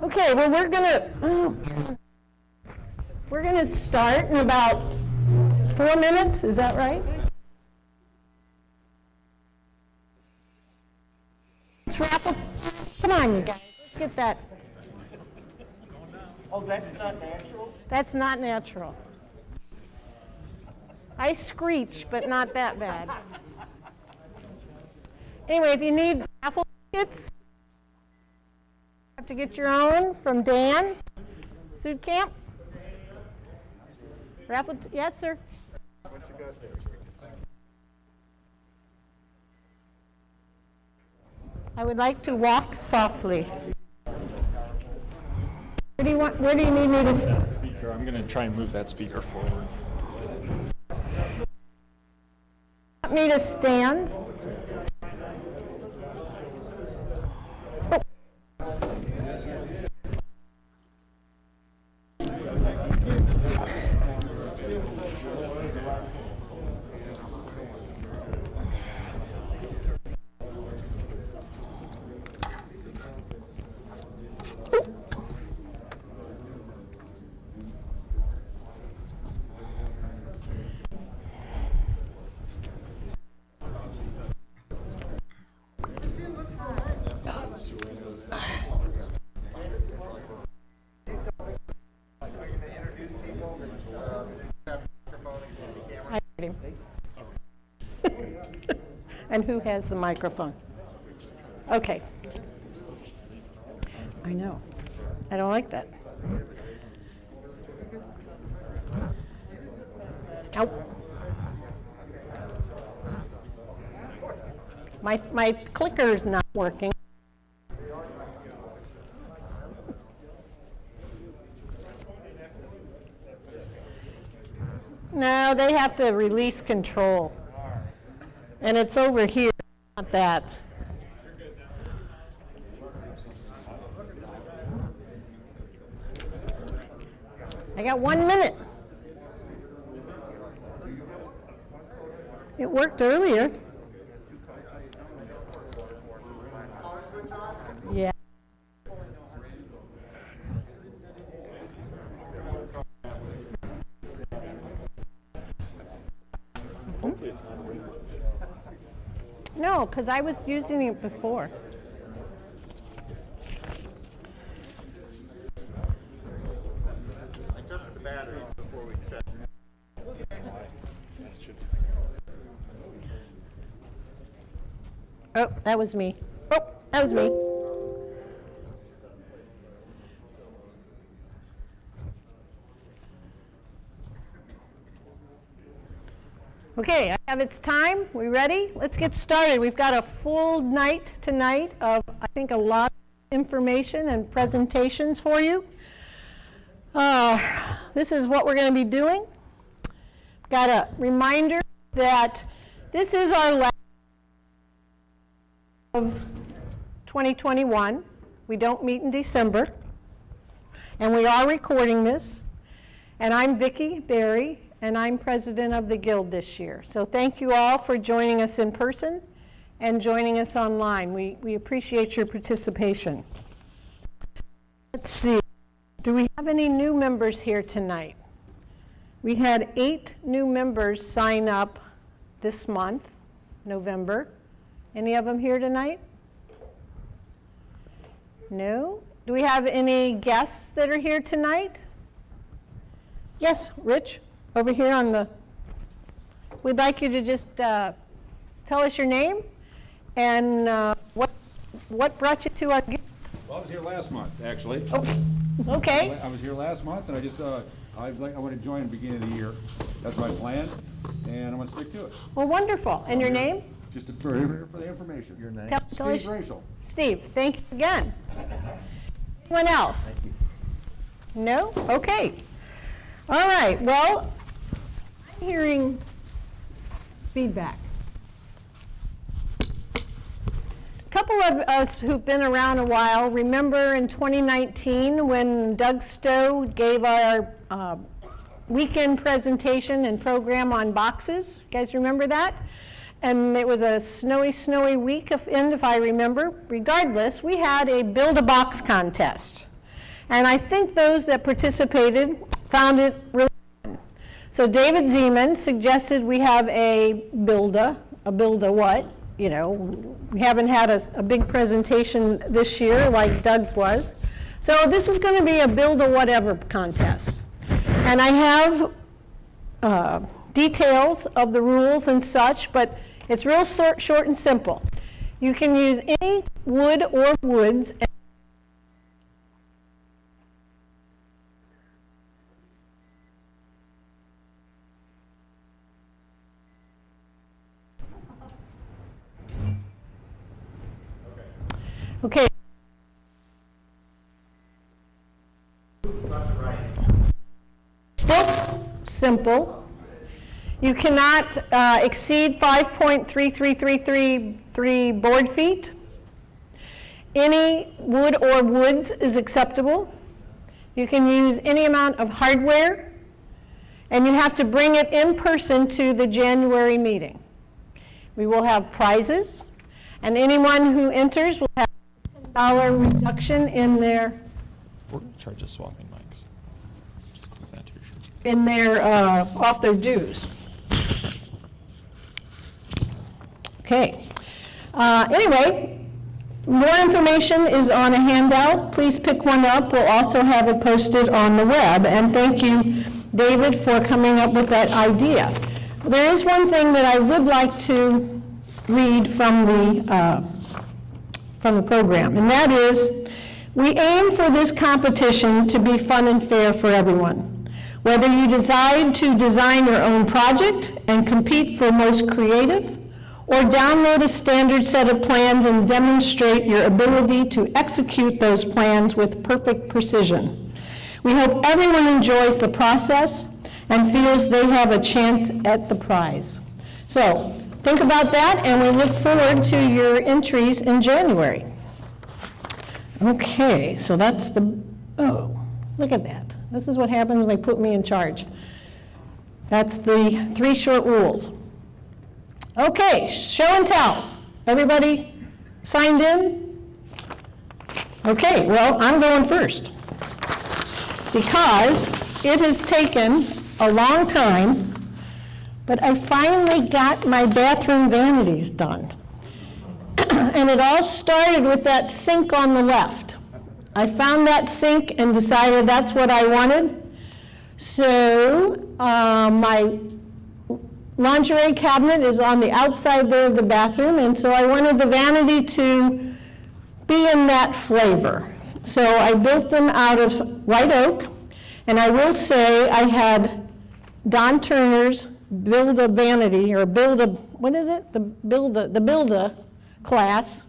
Okay, well, we're gonna start in about 4 minutes. Is that right? Come on, you guys. Let's get that. Oh, that's not natural? That's not natural. I screech, but not that bad. Anyway, if you need raffle tickets, you have to get your own from Dan. Suit Camp? Raffle, yes, sir. What you got there? I would like to walk softly. Where do you need me to stand? Speaker. I'm going to try and move that speaker forward. Want me to stand? And who has the microphone? Okay. I know. I don't like that. Ow. My clicker is not working. No, they have to release control. And it's over here, not that. I got 1 minute. It worked earlier. Yeah. Hopefully it's not working. No, because I was using it before. I tested the batteries before we checked. Oh, that was me. Oh, that was me. Okay, I have its time. We ready? Let's get started. We've got a full night tonight of, I think, a lot of information and presentations for you. This is what we're going to be doing. Got a reminder that this is our last of 2021. We don't meet in December. And we are recording this. And I'm Vicki Berry, and I'm president of the Guild this year. So thank you all for joining us in person and joining us online. We appreciate your participation. Let's see, do we have any new members here tonight? We had 8 new members sign up this month, November. Any of them here tonight? No? Do we have any guests that are here tonight? Yes, Rich? Over here on the, we'd like you to just tell us your name and what brought you to our guild. Well, I was here last month, actually. Oh, okay. I was here last month, and I just I want to join at the beginning of the year. That's my plan, and I'm going to stick to it. Well, wonderful. And your name? Just for the information. Your name? Tell us. Steve Rachel. Steve, thank you again. Anyone else? Thank you. No? Okay. All right. Well, I'm hearing feedback. A couple of us who've been around a while remember in 2019 when Doug Stowe gave our weekend presentation and program on boxes. You guys remember that? And it was a snowy weekend, if I remember. Regardless, we had a build-a-box contest. And I think those that participated found it really fun. So David Zeman suggested we have a build-a what? You know, we haven't had a big presentation this year like Doug's was. So this is going to be a build-a-whatever contest. And I have details of the rules and such, but it's real short and simple. You can use any wood or woods. Okay. Simple. You cannot exceed 5.3333 board feet. Any wood or woods is acceptable. You can use any amount of hardware, and you have to bring it in person to the January meeting. We will have prizes, and anyone who enters will have a $10 reduction in their We're in charge of swapping mics. Is that your shirt? in their off their dues. Okay. Anyway, more information is on a handout. Please pick one up. We'll also have it posted on the web. And thank you, David, for coming up with that idea. There is one thing that I would like to read from the program, and that is, we aim for this competition to be fun and fair for everyone. Whether you decide to design your own project and compete for most creative, or download a standard set of plans and demonstrate your ability to execute those plans with perfect precision. We hope everyone enjoys the process and feels they have a chance at the prize. So think about that, and we look forward to your entries in January. Okay, so that's oh, look at that. This is what happens when they put me in charge. That's the 3 short rules. Okay, show and tell. Everybody signed in? Okay, well, I'm going first because it has taken a long time, but I finally got my bathroom vanities done. And it all started with that sink on the left. I found that sink and decided that's what I wanted. So my lingerie cabinet is on the outside there of the bathroom, and so I wanted the vanity to be in that flavor. So I built them out of white oak, and I will say I had Don Turner's Build a Vanity, or Build a, what is it? The Build a class,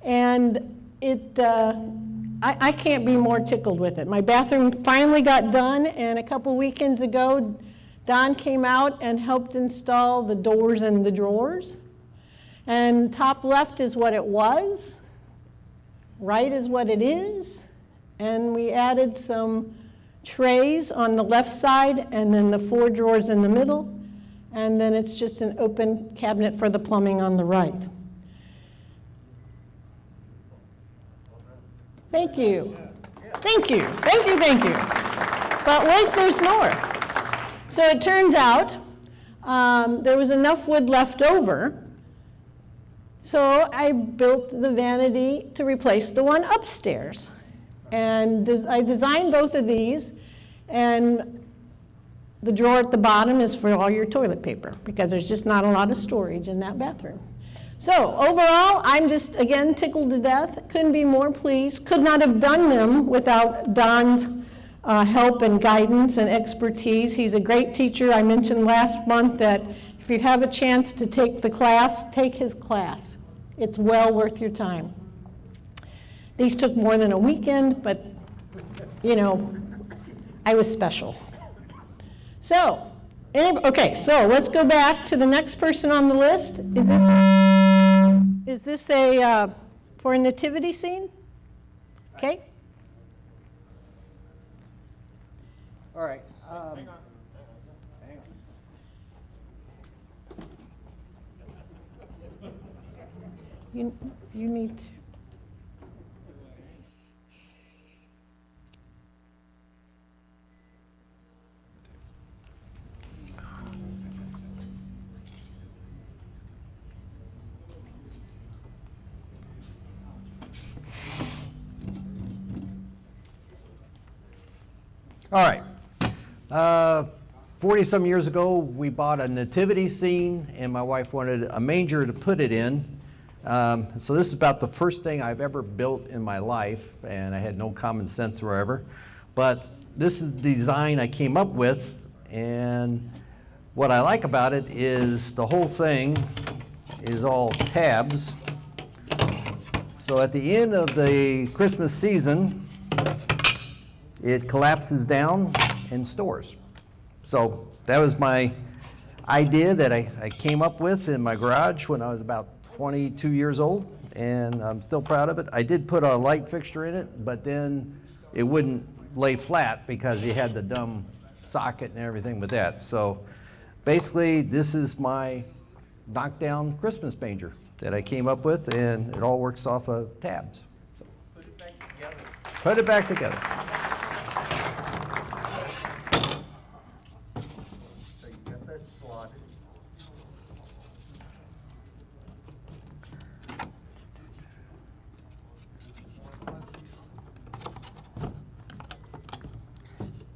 and it, I can't be more tickled with it. My bathroom finally got done, and a couple weekends ago, Don came out and helped install the doors and the drawers. And top left is what it was, right is what it is, and we added some trays on the left side and then the 4 drawers in the middle, and then it's just an open cabinet for the plumbing on the right. Thank you. Thank you. Thank you. Thank you. But wait, there's more. So it turns out there was enough wood left over, so I built the vanity to replace the one upstairs. And I designed both of these, and the drawer at the bottom is for all your toilet paper, because there's just not a lot of storage in that bathroom. So overall, I'm just, again, tickled to death. Couldn't be more pleased. Could not have done them without Don's help and guidance and expertise. He's a great teacher. I mentioned last month that if you have a chance to take the class, take his class. It's well worth your time. These took more than a weekend, but, you know, I was special. So, okay, so let's go back to the next person on the list. Is this a for a nativity scene? Okay. All right. Hang on. You need to. All right. 40-some years ago, we bought a Nativity Scene, and my wife wanted a manger to put it in. So this is about the first thing I've ever built in my life, and I had no common sense wherever. But this is the design I came up with, and what I like about it is the whole thing is all tabs. So at the end of the Christmas season, it collapses down and stores. So that was my idea that I came up with in my garage when I was about 22 years old, and I'm still proud of it. I did put a light fixture in it, but then it wouldn't lay flat because you had the dumb socket and everything with that. So basically, this is my knockdown Christmas manger that I came up with, and it all works off of tabs. So, put it back together. So you got that slotted.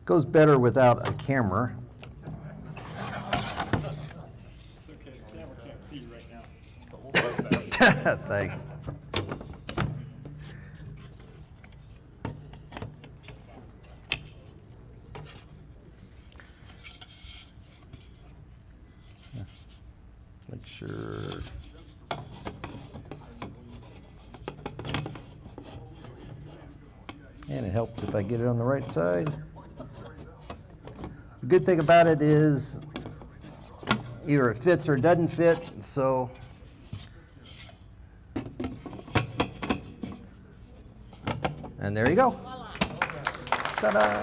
Goes better without a camera. It's okay, the camera can't see you right now. But we'll fix that. Thanks. Make sure. And it helps if I get it on the right side. The good thing about it is either it fits or it doesn't fit, so and there you go. Ta-da!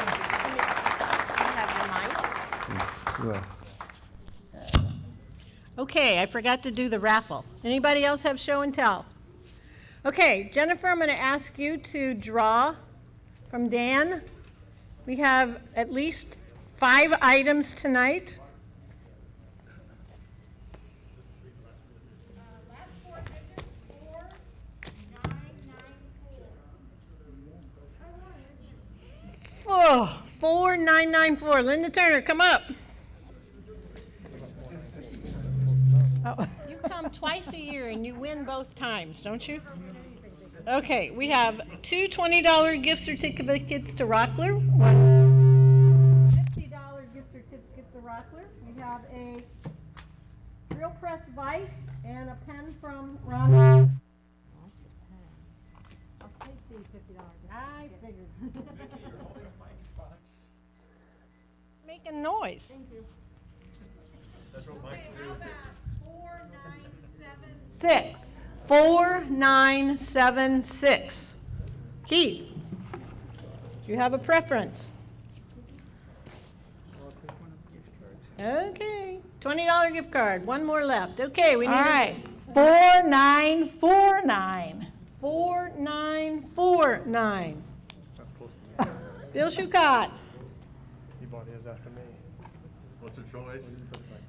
You will. Okay, I forgot to do the raffle. Anybody else have show and tell? Okay, Jennifer, I'm going to ask you to draw from Dan. We have at least 5 items tonight. Last 4 digits, 4994. Oh, 4994. Linda Turner, come up. You come twice a year and you win both times, don't you? Okay, we have 2 $20 gift certificates to Rockler, one $50 gift certificate to Rockler. We have a drill press vise and a pen from Ron. I'll take these $50. I figured. Making noise. Thank you. That's what Mike do. 4976. 4976. Keith, do you have a preference? Okay, $20 gift card. One more left. Okay, we need All right. 4949. 4949. Bill Shucott, He bought his after me. What's the choice?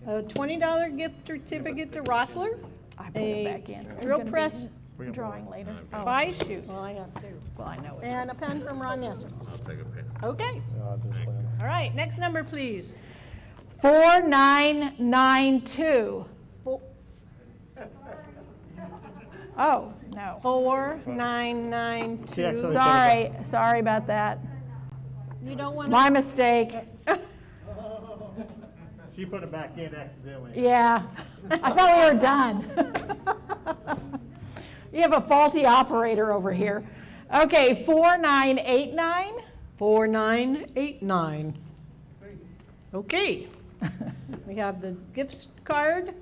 a $20 gift certificate to Rockler, I put it back in. a drill press Drawing later. Oh, vise, shoot. well, I have two, Well, I know it. and a pen from Ron Nesser. I'll take a pen. Okay, all right, next number, please. 4992. Four- Oh, no. 4992. Sorry about that. You don't want to. My mistake. She put it back in accidentally. Yeah, I thought we were done. You have a faulty operator over here. Okay, 4989. 4989. Okay. We have the gift card,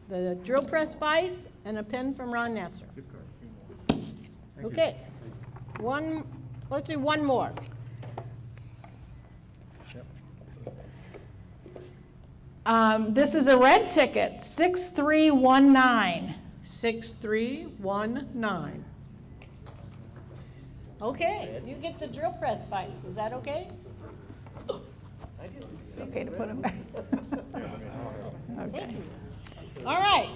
the drill press vise, and a pen from Ron Nasser. Okay. Let's do one more. This is a red ticket, 6319. 6319. Okay, you get the drill press vise. Is that okay? Okay to put them back. Okay. All right.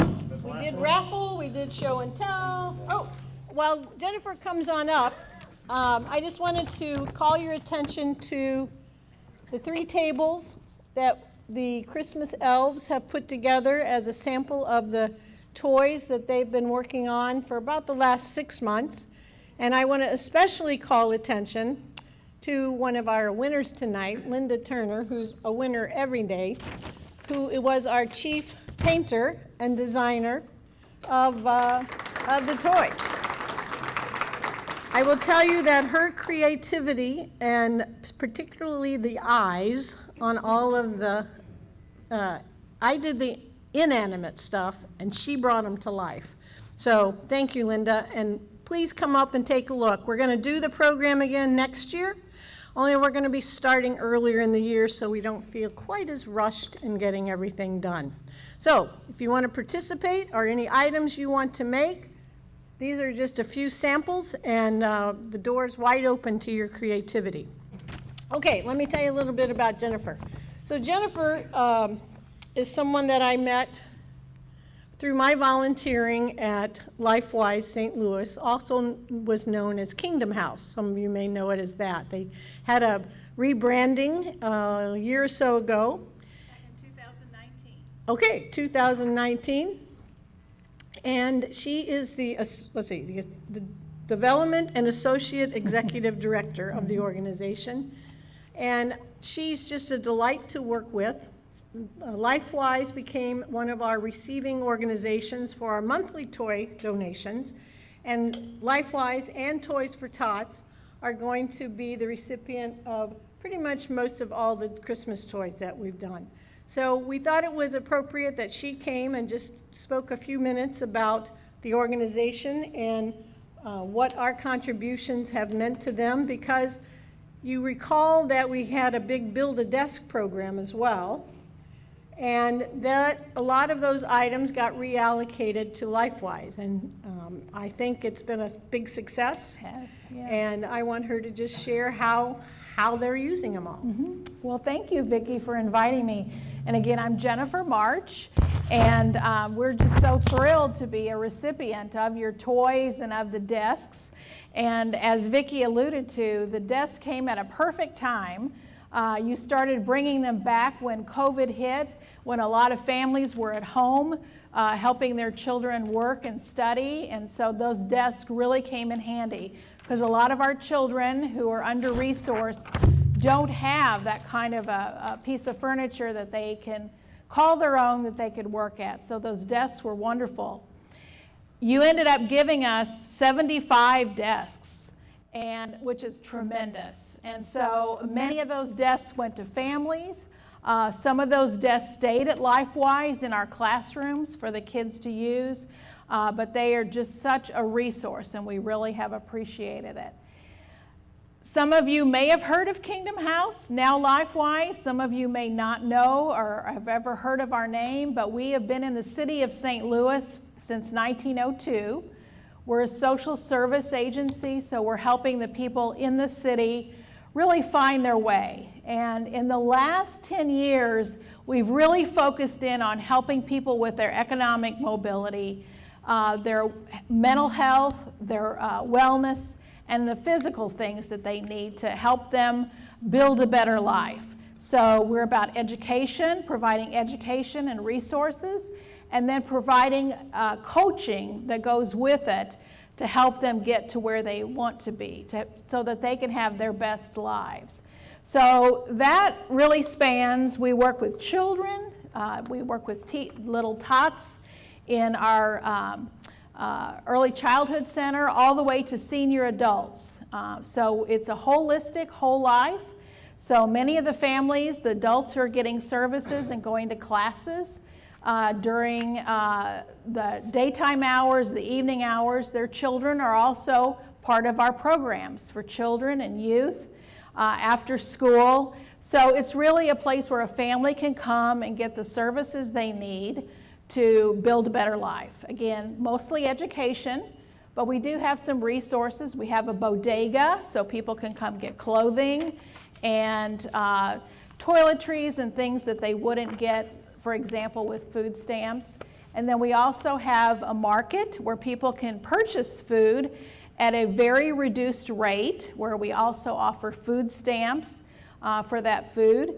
We did raffle, we did show and tell. Oh, while Jennifer comes on up, I just wanted to call your attention to the 3 tables that the Christmas elves have put together as a sample of the toys that they've been working on for about the last 6 months. And I want to especially call attention to one of our winners tonight, Linda Turner, who's a winner every day, who was our chief painter and designer of the toys. I will tell you that her creativity, and particularly the eyes on all of the, I did the inanimate stuff, and she brought them to life. So thank you, Linda, and please come up and take a look. We're going to do the program again next year, only we're going to be starting earlier in the year so we don't feel quite as rushed in getting everything done. So if you want to participate or any items you want to make, these are just a few samples, and the door's wide open to your creativity. Okay, let me tell you a little bit about Jennifer. So Jennifer is someone that I met through my volunteering at LifeWise St. Louis, also was known as Kingdom House. Some of you may know it as that. They had a rebranding a year or so ago. In 2019. Okay, 2019. And she is the Development and Associate Executive Director of the organization. And she's just a delight to work with. LifeWise became one of our receiving organizations for our monthly toy donations. And LifeWise and Toys for Tots are going to be the recipient of pretty much most of all the Christmas toys that we've done. So we thought it was appropriate that she came and just spoke a few minutes about the organization and what our contributions have meant to them, because you recall that we had a big Build-A-Desk program as well, and that a lot of those items got reallocated to LifeWise, and I think it's been a big success. Yes, yeah. And I want her to just share how they're using them all. Mm-hmm. Well, thank you, Vicki, for inviting me. And again, I'm Jennifer March, and we're just so thrilled to be a recipient of your toys and of the desks. And as Vicki alluded to, the desk came at a perfect time. You started bringing them back when COVID hit, when a lot of families were at home helping their children work and study, and so those desks really came in handy, because a lot of our children who are under-resourced don't have that kind of a piece of furniture that they can call their own that they could work at. So those desks were wonderful. You ended up giving us 75 desks, which is tremendous. And so many of those desks went to families. Some of those desks stayed at LifeWise in our classrooms for the kids to use. But they are just such a resource, and we really have appreciated it. Some of you may have heard of Kingdom House, now LifeWise. Some of you may not know or have ever heard of our name, but we have been in the city of St. Louis since 1902. We're a social service agency, so we're helping the people in the city really find their way. And in the last 10 years, we've really focused in on helping people with their economic mobility, their mental health, their wellness, and the physical things that they need to help them build a better life. So we're about education, providing education and resources, and then providing coaching that goes with it to help them get to where they want to be, so that they can have their best lives. So that really spans, we work with children, we work with little tots in our early childhood center, all the way to senior adults. So it's a holistic, whole life. So many of the families, the adults are getting services and going to classes during the daytime hours, the evening hours. Their children are also part of our programs for children and youth after school. So it's really a place where a family can come and get the services they need to build a better life. Again, mostly education, but we do have some resources. We have a bodega, so people can come get clothing and toiletries and things that they wouldn't get, for example, with food stamps. And then we also have a market where people can purchase food at a very reduced rate, where we also offer food stamps for that food.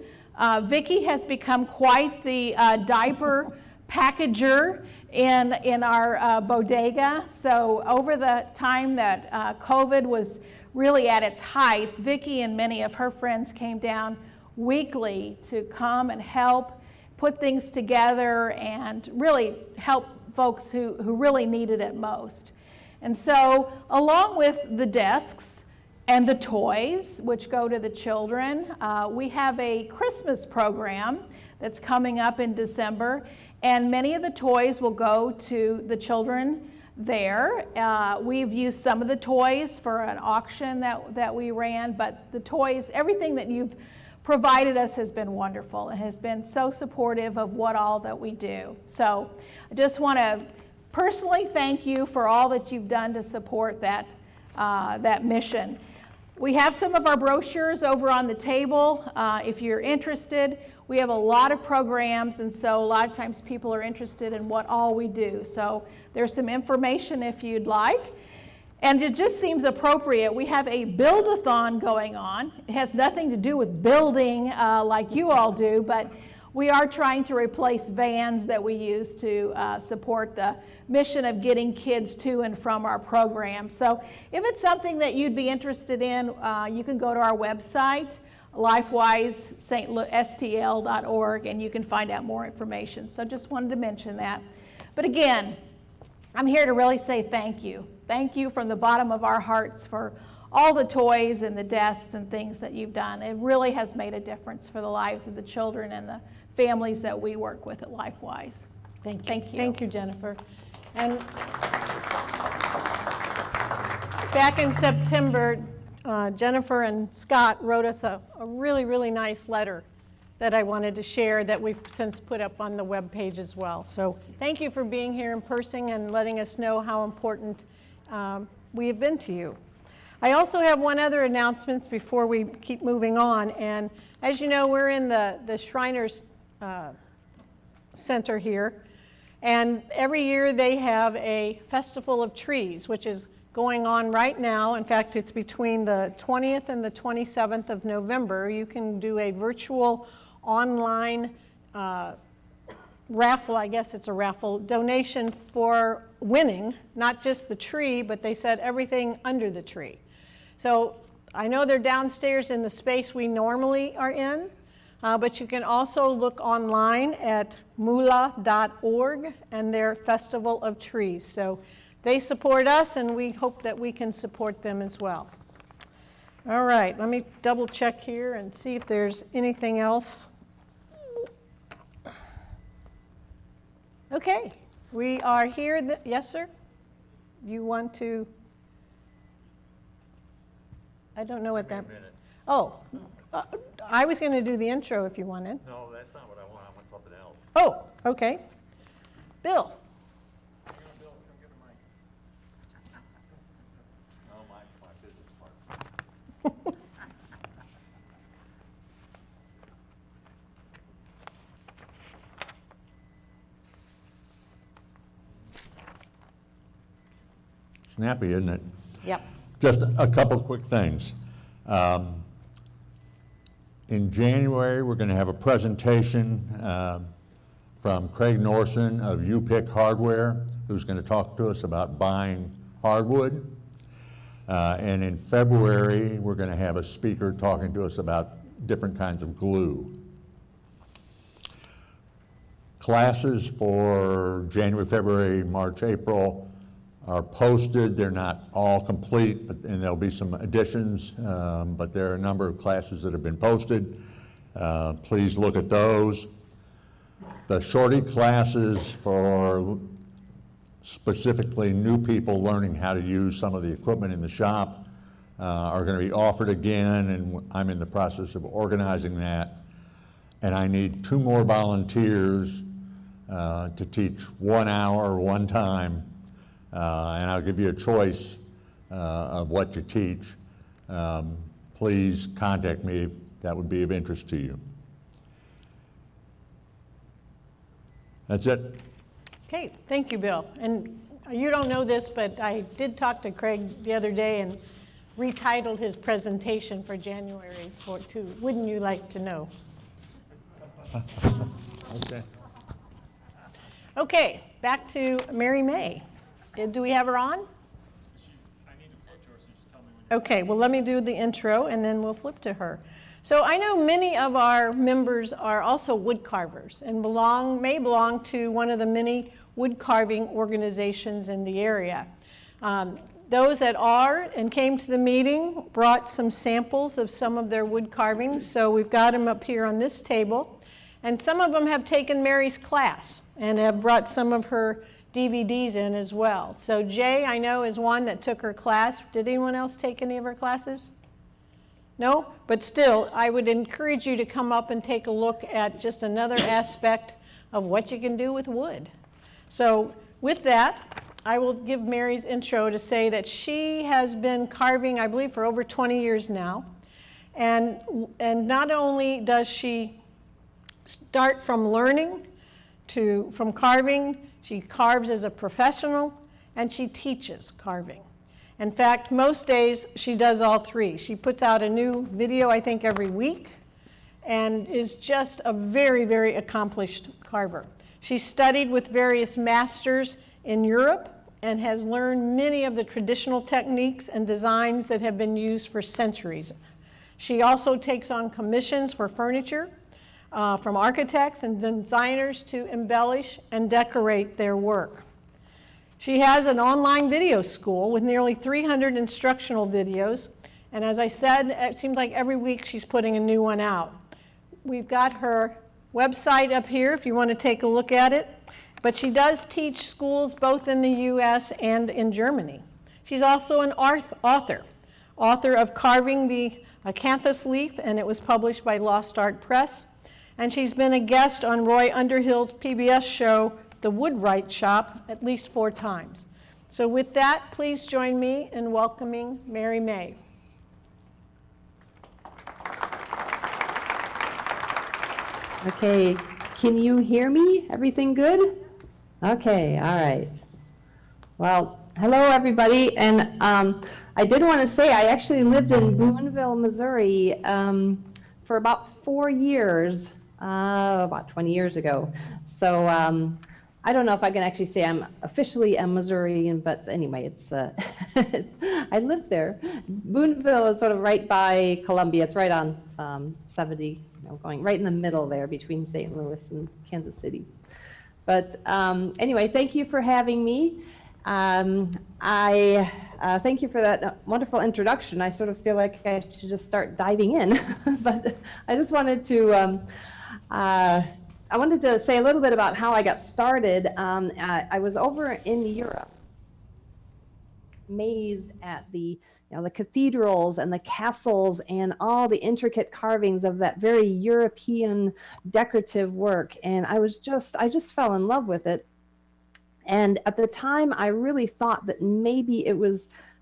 Vicki has become quite the diaper packager in our bodega. So over the time that COVID was really at its height, Vicki and many of her friends came down weekly to come and help put things together and really help folks who really needed it most. And so along with the desks and the toys, which go to the children, we have a Christmas program that's coming up in December, and many of the toys will go to the children there. We've used some of the toys for an auction that we ran, but the toys, everything that you've provided us has been wonderful. It has been so supportive of what all that we do. So I just want to personally thank you for all that you've done to support that mission. We have some of our brochures over on the table. If you're interested, we have a lot of programs, and so a lot of times people are interested in what all we do. So there's some information if you'd like. And it just seems appropriate. We have a build-a-thon going on. It has nothing to do with building like you all do, but we are trying to replace vans that we use to support the mission of getting kids to and from our program. So if it's something that you'd be interested in, you can go to our website, lifewisestl.org, and you can find out more information. So just wanted to mention that. But again, I'm here to really say thank you. Thank you from the bottom of our hearts for all the toys and the desks and things that you've done. It really has made a difference for the lives of the children and the families that we work with at LifeWise. Thank you. Thank you. Thank you, Jennifer. And back in September, Jennifer and Scott wrote us a really, really nice letter that I wanted to share that we've since put up on the web page as well. So thank you for being here in person and letting us know how important we have been to you. I also have one other announcement before we keep moving on. And as you know, we're in the Shriners Center here. And every year they have a Festival of Trees, which is going on right now. In fact, it's between the 20th and the 27th of November. You can do a virtual online raffle, I guess it's a raffle, donation for winning, not just the tree, but they said everything under the tree. So I know they're downstairs in the space we normally are in, but you can also look online at mula.org and their Festival of Trees. So they support us, and we hope that we can support them as well. All right, let me double check here and see if there's anything else. Okay, we are here. Yes, sir? You want to? I don't know what that. Oh, I was going to do the intro if you wanted. No, that's not what I want. I want something else. Oh, okay. Bill. No, my business part. Snappy, isn't it? Yep. Just a couple quick things. In January, we're going to have a presentation from Craig Norson of UPIC Hardware, who's going to talk to us about buying hardwood. And in February, we're going to have a speaker talking to us about different kinds of glue. Classes for January, February, March, April are posted. They're not all complete, and there'll be some additions, but there are a number of classes that have been posted. Please look at those. The shorty classes for specifically new people learning how to use some of the equipment in the shop are going to be offered again, and I'm in the process of organizing that. And I need 2 more volunteers to teach 1 hour, 1 time. And I'll give you a choice of what to teach. Please contact me if that would be of interest to you. That's it. Okay, thank you, Bill. And you don't know this, but I did talk to Craig the other day, and retitled his presentation for January 4th too. Wouldn't you like to know? Okay. Okay, back to Mary May. Do we have her on? Okay, well, let me do the intro and then we'll flip to her. So I know many of our members are also wood carvers and may belong to one of the many wood carving organizations in the area. Those that are and came to the meeting brought some samples of some of their wood carvings, so we've got them up here on this table. And some of them have taken Mary's class and have brought some of her DVDs in as well. So Jay, I know, is one that took her class. Did anyone else take any of her classes? No? But still, I would encourage you to come up and take a look at just another aspect of what you can do with wood. So with that, I will give Mary's intro to say that she has been carving, I believe, for over 20 years now. And not only does she start from learning from carving, she carves as a professional, and she teaches carving. In fact, most days she does all three. She puts out a new video, I think, every week, and is just a very, very accomplished carver. She studied with various masters in Europe and has learned many of the traditional techniques and designs that have been used for centuries. She also takes on commissions for furniture from architects and designers to embellish and decorate their work. She has an online video school with nearly 300 instructional videos, and as I said, it seems like every week she's putting a new one out. We've got her website up here if you want to take a look at it, but she does teach schools both in the US and in Germany. She's also an author of Carving the Acanthus Leaf, and it was published by Lost Art Press. And she's been a guest on Roy Underhill's PBS show, The Woodwright Shop, at least 4 times. So with that, please join me in welcoming Mary May. Okay, can you hear me? Everything good? Okay, all right. Well, hello everybody, and I did want to say I actually lived in Boonville, Missouri for about 4 years. About 20 years ago. So I don't know if I can actually say I'm officially a Missourian, but anyway, it's I lived there. Boonville is sort of right by Columbia. It's right on 70, going right in the middle there between St. Louis and Kansas City. But anyway, thank you for having me. I thank you for that wonderful introduction. I sort of feel like I should just start diving in, but I just wanted to I wanted to say a little bit about how I got started. I was over in Europe, amazed at the cathedrals and the castles and all the intricate carvings of that very European decorative work, and I just fell in love with it. And at the time, I really thought that maybe I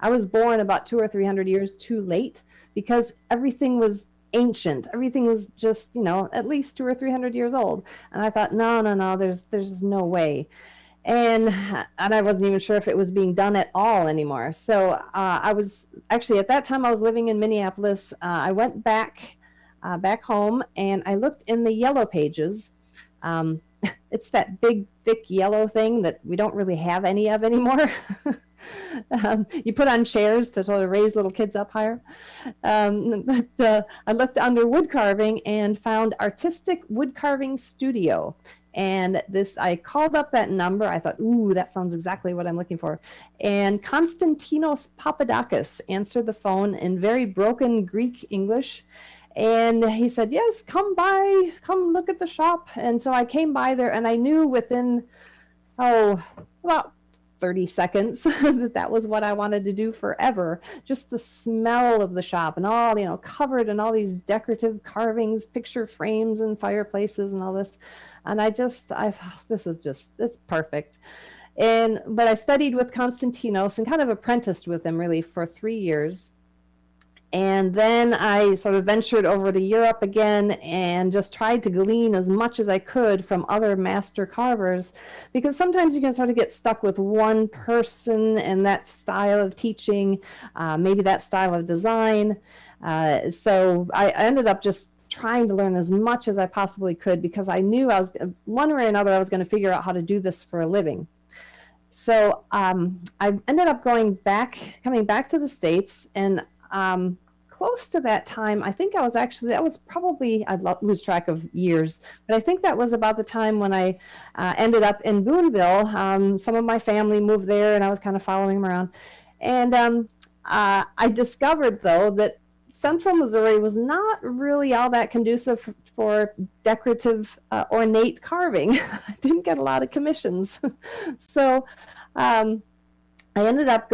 was born about 200 or 300 years too late, because everything was ancient. Everything was just, at least 200 or 300 years old. And I thought, no, there's no way. And I wasn't even sure if it was being done at all anymore. So I was actually, at that time, I was living in Minneapolis. I went back home and I looked in the yellow pages. It's that big, thick yellow thing that we don't really have any of anymore. You put on chairs to sort of raise little kids up higher. I looked under wood carving and found Artistic Wood Carving Studio. And I called up that number. I thought, ooh, that sounds exactly what I'm looking for. And Konstantinos Papadakis answered the phone in very broken Greek English. And he said, yes, come by, come look at the shop. And so I came by there, and I knew within, about 30 seconds that was what I wanted to do forever. Just the smell of the shop and all, covered in all these decorative carvings, picture frames and fireplaces and all this. And I thought, it's perfect. But I studied with Konstantinos and kind of apprenticed with him really for 3 years. And then I sort of ventured over to Europe again and just tried to glean as much as I could from other master carvers, because sometimes you can sort of get stuck with one person and that style of teaching, maybe that style of design. So I ended up just trying to learn as much as I possibly could, because I knew I was, one way or another, I was going to figure out how to do this for a living. So I ended up coming back to the States, and close to that time, I think I was actually, that was probably, I'd lose track of years, but I think that was about the time when I ended up in Boonville. Some of my family moved there, and I was kind of following them around. And I discovered, though, that Central Missouri was not really all that conducive for decorative, ornate carving. I didn't get a lot of commissions. So I ended up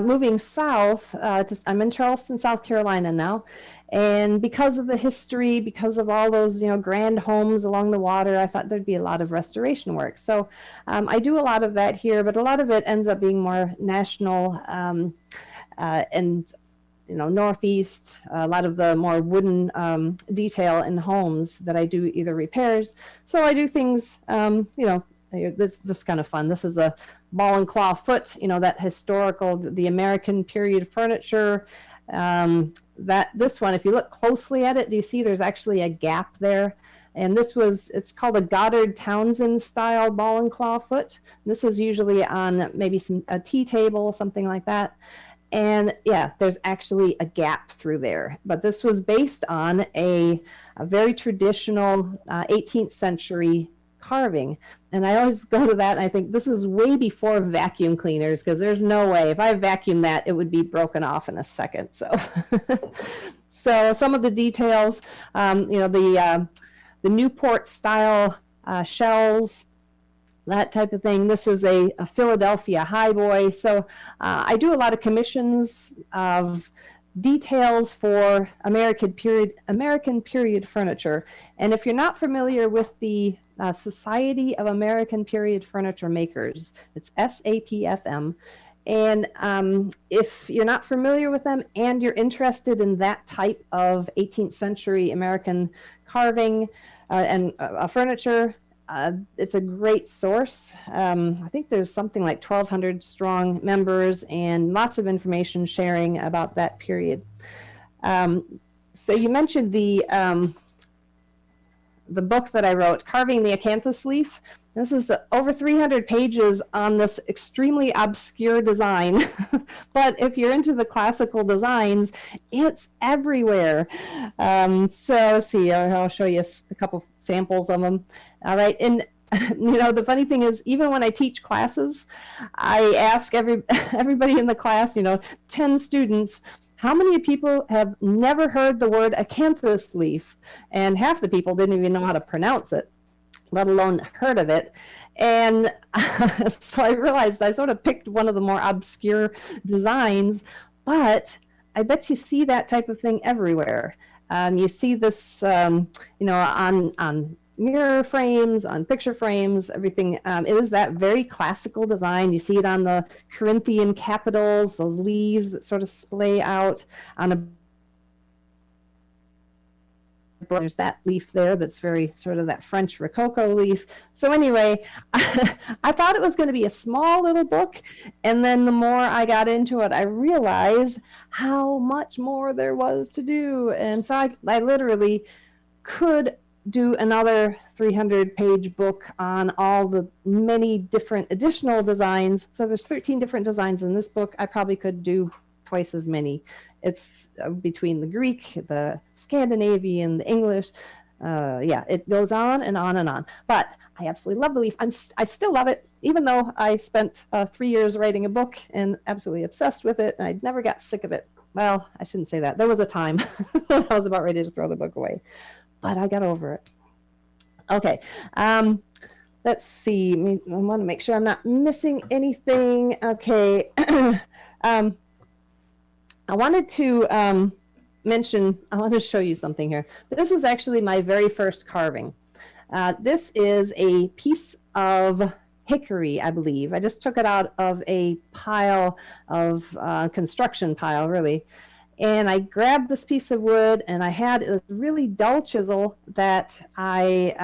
moving south. I'm in Charleston, South Carolina now. And because of the history, because of all those, grand homes along the water, I thought there'd be a lot of restoration work. So I do a lot of that here, but a lot of it ends up being more national and Northeast, a lot of the more wooden detail in homes that I do either repairs. So I do things, this kind of fun. This is a ball and claw foot, that historical, the American period furniture. This one, if you look closely at it, do you see there's actually a gap there? And it's called a Goddard Townsend style ball and claw foot. This is usually on maybe a tea table, something like that. And yeah, there's actually a gap through there. But this was based on a very traditional 18th century carving. And I always go to that and I think this is way before vacuum cleaners, because there's no way if I vacuumed that, it would be broken off in a second. So, so some of the details, the Newport style shells, that type of thing. This is a Philadelphia highboy. So I do a lot of commissions of details for American period furniture. And if you're not familiar with the Society of American Period Furniture Makers, it's SAPFM. And if you're not familiar with them and you're interested in that type of 18th century American carving and furniture, it's a great source. I think there's something like 1,200 strong members and lots of information sharing about that period. So you mentioned the book that I wrote, Carving the Acanthus Leaf. This is over 300 pages on this extremely obscure design. But if you're into the classical designs, it's everywhere. So let's see, I'll show you a couple samples of them. All right, and the funny thing is, even when I teach classes, I ask everybody in the class, 10 students, how many people have never heard the word acanthus leaf? And half the people didn't even know how to pronounce it, let alone heard of it. And so I realized I sort of picked one of the more obscure designs, but I bet you see that type of thing everywhere. You see this, on mirror frames, on picture frames, everything. It is that very classical design. You see it on the Corinthian capitals, those leaves that sort of splay out on a. There's that leaf there that's very sort of that French Rococo leaf. So anyway, I thought it was going to be a small little book, and then the more I got into it, I realized how much more there was to do. And so I literally could do another 300-page book on all the many different additional designs. So there's 13 different designs in this book. I probably could do twice as many. It's between the Greek, the Scandinavian, the English. Yeah, it goes on and on and on. But I absolutely love the leaf. I still love it, even though I spent 3 years writing a book and absolutely obsessed with it, and I never got sick of it. Well, I shouldn't say that. There was a time when I was about ready to throw the book away, but I got over it. Okay, let's see. I want to make sure I'm not missing anything. Okay. I wanted to mention, I want to show you something here. This is actually my very first carving. This is a piece of hickory, I believe. I just took it out of a pile of construction pile, really. And I grabbed this piece of wood, and I had a really dull chisel that I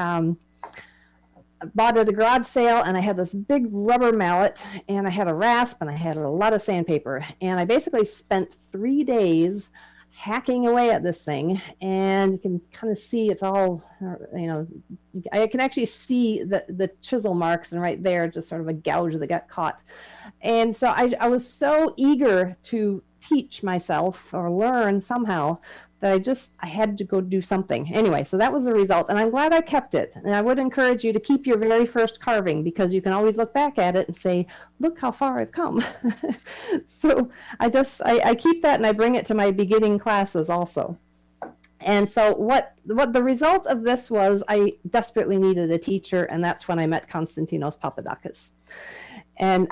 bought at a garage sale, and I had this big rubber mallet, and I had a rasp, and I had a lot of sandpaper. And I basically spent 3 days hacking away at this thing, and you can kind of see it's all, you know, I can actually see the chisel marks, and right there, just sort of a gouge that got caught. And so I was so eager to teach myself or learn somehow that I had to go do something. Anyway, so that was the result, and I'm glad I kept it. And I would encourage you to keep your very first carving, because you can always look back at it and say, look how far I've come. So I keep that, and I bring it to my beginning classes also. And so what the result of this was, I desperately needed a teacher, and that's when I met Konstantinos Papadakis. And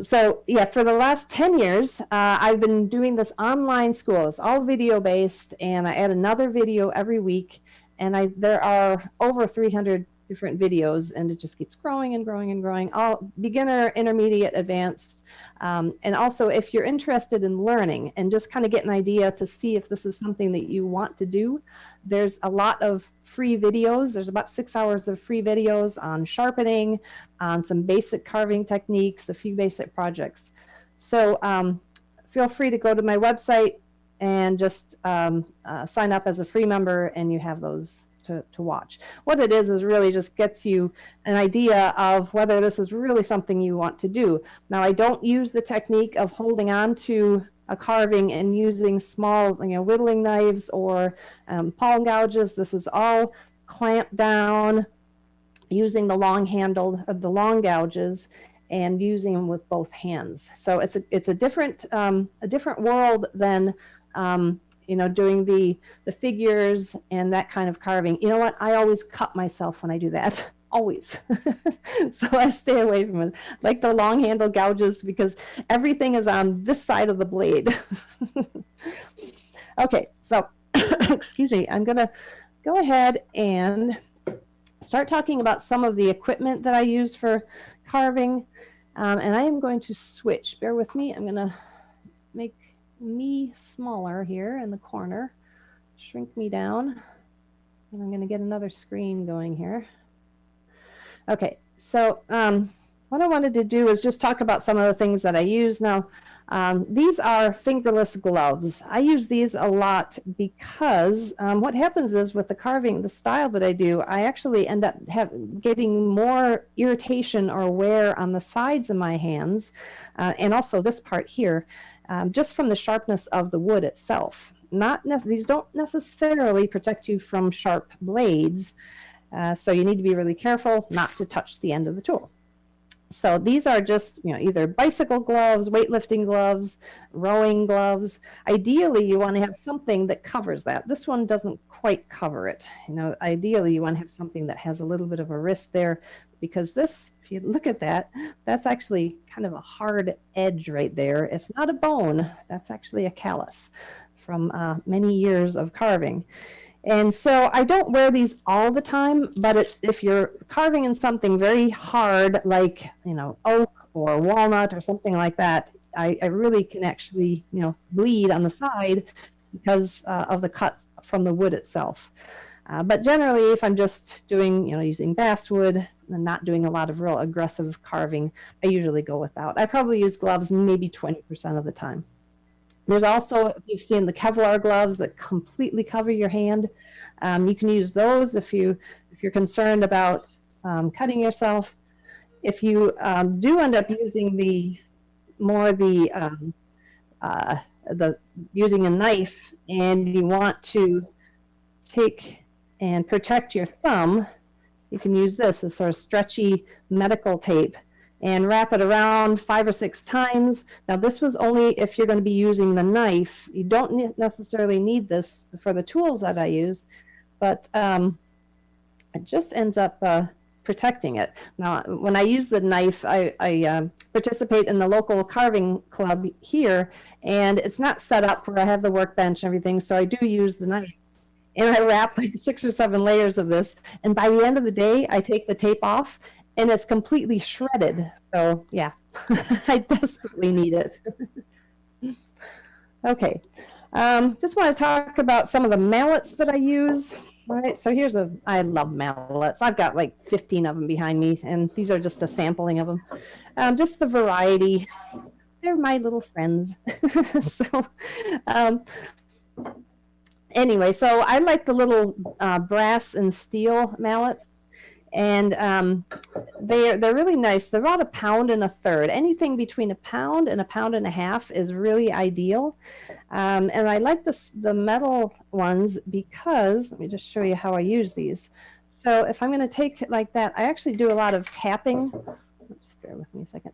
so yeah, for the last 10 years, I've been doing this online school. It's all video based, and I add another video every week, and there are over 300 different videos, and it just keeps growing and growing and growing, all beginner, intermediate, advanced. And also, if you're interested in learning and just kind of get an idea to see if this is something that you want to do, there's a lot of free videos. There's about 6 hours of free videos on sharpening, on some basic carving techniques, a few basic projects. So feel free to go to my website and just sign up as a free member, and you have those to watch. What it is really just gets you an idea of whether this is really something you want to do. Now, I don't use the technique of holding on to a carving and using small, whittling knives or palm gouges. This is all clamped down using the long handled, the long gouges, and using them with both hands. So it's a different world than doing the figures and that kind of carving. You know what? I always cut myself when I do that. Always. So I stay away from it. Like the long handle gouges, because everything is on this side of the blade. Okay, so excuse me, I'm gonna go ahead and start talking about some of the equipment that I use for carving. And I am going to switch. Bear with me. I'm gonna make me smaller here in the corner, shrink me down, and I'm going to get another screen going here. Okay, so what I wanted to do is just talk about some of the things that I use. Now, these are fingerless gloves. I use these a lot because what happens is with the carving, the style that I do, I actually end up getting more irritation or wear on the sides of my hands, and also this part here, just from the sharpness of the wood itself. These don't necessarily protect you from sharp blades, so you need to be really careful not to touch the end of the tool. So these are just, either bicycle gloves, weightlifting gloves, rowing gloves. Ideally, you want to have something that covers that. This one doesn't quite cover it. Ideally, you want to have something that has a little bit of a wrist there, because this, if you look at that, that's actually kind of a hard edge right there. It's not a bone. That's actually a callus from many years of carving. And so I don't wear these all the time, but if you're carving in something very hard, like, oak or walnut or something like that, I really can actually, bleed on the side because of the cut from the wood itself. But generally, if I'm just doing, using basswood and not doing a lot of real aggressive carving, I usually go without. I probably use gloves maybe 20% of the time. There's also, you've seen the Kevlar gloves that completely cover your hand. You can use those if you're concerned about cutting yourself. If you do end up using using a knife, and you want to take and protect your thumb, you can use this sort of stretchy medical tape and wrap it around 5 or 6 times. Now, this was only if you're going to be using the knife. You don't necessarily need this for the tools that I use, but it just ends up protecting it. Now, when I use the knife, I participate in the local carving club here, and it's not set up where I have the workbench and everything, so I do use the knife. And I wrap like 6 or 7 layers of this, and by the end of the day, I take the tape off, and it's completely shredded. So yeah, I desperately need it. Okay, just want to talk about some of the mallets that I use. All right, so I love mallets. I've got like 15 of them behind me, and these are just a sampling of them. Just the variety. They're my little friends. So, anyway, so I like the little brass and steel mallets, and they're really nice. They're about 1.33 pounds. Anything between 1 pound and 1.5 pounds is really ideal. And I like the metal ones because, let me just show you how I use these. So if I'm going to take it like that, I actually do a lot of tapping. Oops, bear with me a second.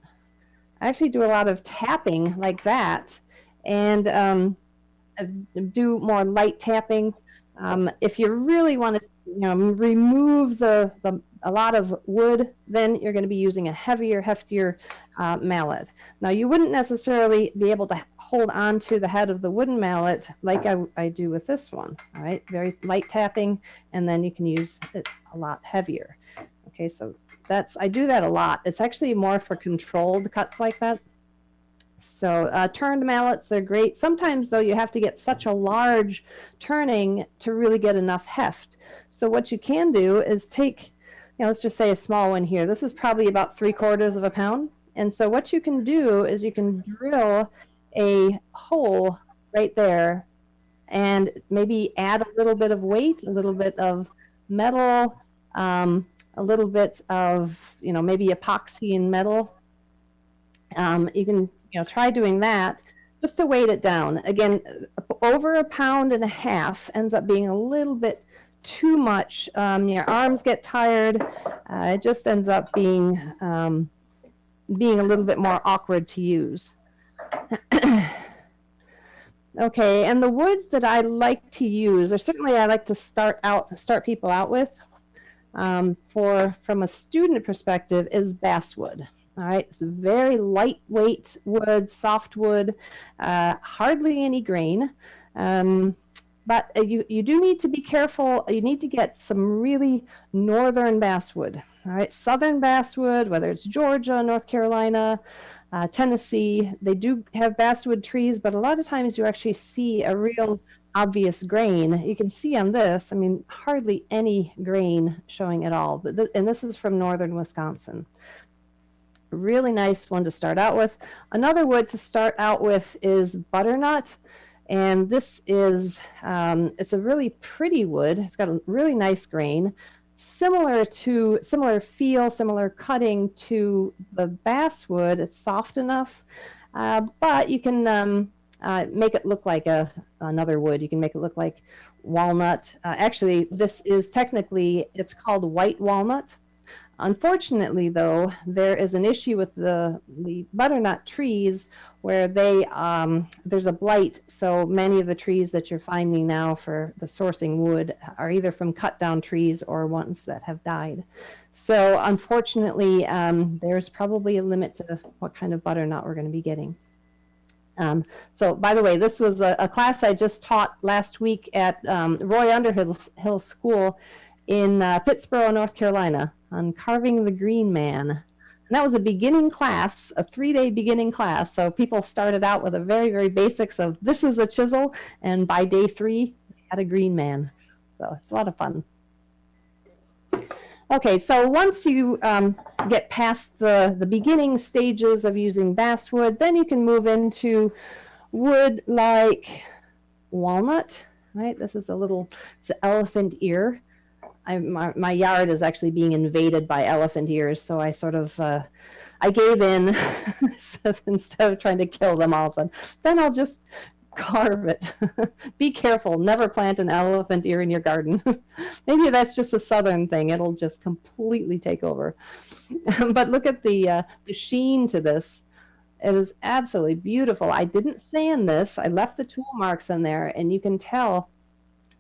I actually do a lot of tapping like that, and do more light tapping. If you really want to, remove a lot of wood, then you're going to be using a heftier mallet. Now, you wouldn't necessarily be able to hold on to the head of the wooden mallet like I do with this one. All right, very light tapping, and then you can use it a lot heavier. Okay, so I do that a lot. It's actually more for controlled cuts like that. So turned mallets, they're great. Sometimes, though, you have to get such a large turning to really get enough heft. So what you can do is take, let's just say a small one here. This is probably about 3/4 pound. And so what you can do is you can drill a hole right there and maybe add a little bit of weight, a little bit of metal, a little bit of, maybe epoxy and metal. You can, try doing that just to weight it down. Again, over 1.5 pounds ends up being a little bit too much. Your arms get tired. It just ends up being a little bit more awkward to use. Okay, and the woods that I like to use, or certainly I like to start people out with, from a student perspective, is basswood. All right, it's a very lightweight wood, soft wood, hardly any grain. But you do need to be careful. You need to get some really northern basswood. All right, southern basswood, whether it's Georgia, North Carolina, Tennessee, they do have basswood trees, but a lot of times you actually see a real obvious grain. You can see on this, hardly any grain showing at all. And this is from northern Wisconsin. Really nice one to start out with. Another wood to start out with is butternut. And this is, it's a really pretty wood. It's got a really nice grain. Similar feel, similar cutting to the basswood. It's soft enough, but you can make it look like another wood. You can make it look like walnut. Actually, this is technically, it's called white walnut. Unfortunately, though, there is an issue with the butternut trees where there's a blight. So many of the trees that you're finding now for the sourcing wood are either from cut down trees or ones that have died. So unfortunately, there's probably a limit to what kind of butternut we're going to be getting. So by the way, this was a class I just taught last week at Roy Underhill School in Pittsboro, North Carolina, on carving the green man. And that was a beginning class, a 3-day beginning class. So people started out with a very, very basics of this is a chisel, and by day 3, they had a green man. So it's a lot of fun. Okay, so once you get past the beginning stages of using basswood, then you can move into wood like walnut, right? This is it's an elephant ear. My yard is actually being invaded by elephant ears, so I sort of, I gave in. So instead of trying to kill them all, then I'll just carve it. Be careful, never plant an elephant ear in your garden. Maybe that's just a southern thing. It'll just completely take over. But look at the sheen to this. It is absolutely beautiful. I didn't sand this. I left the tool marks in there, and you can tell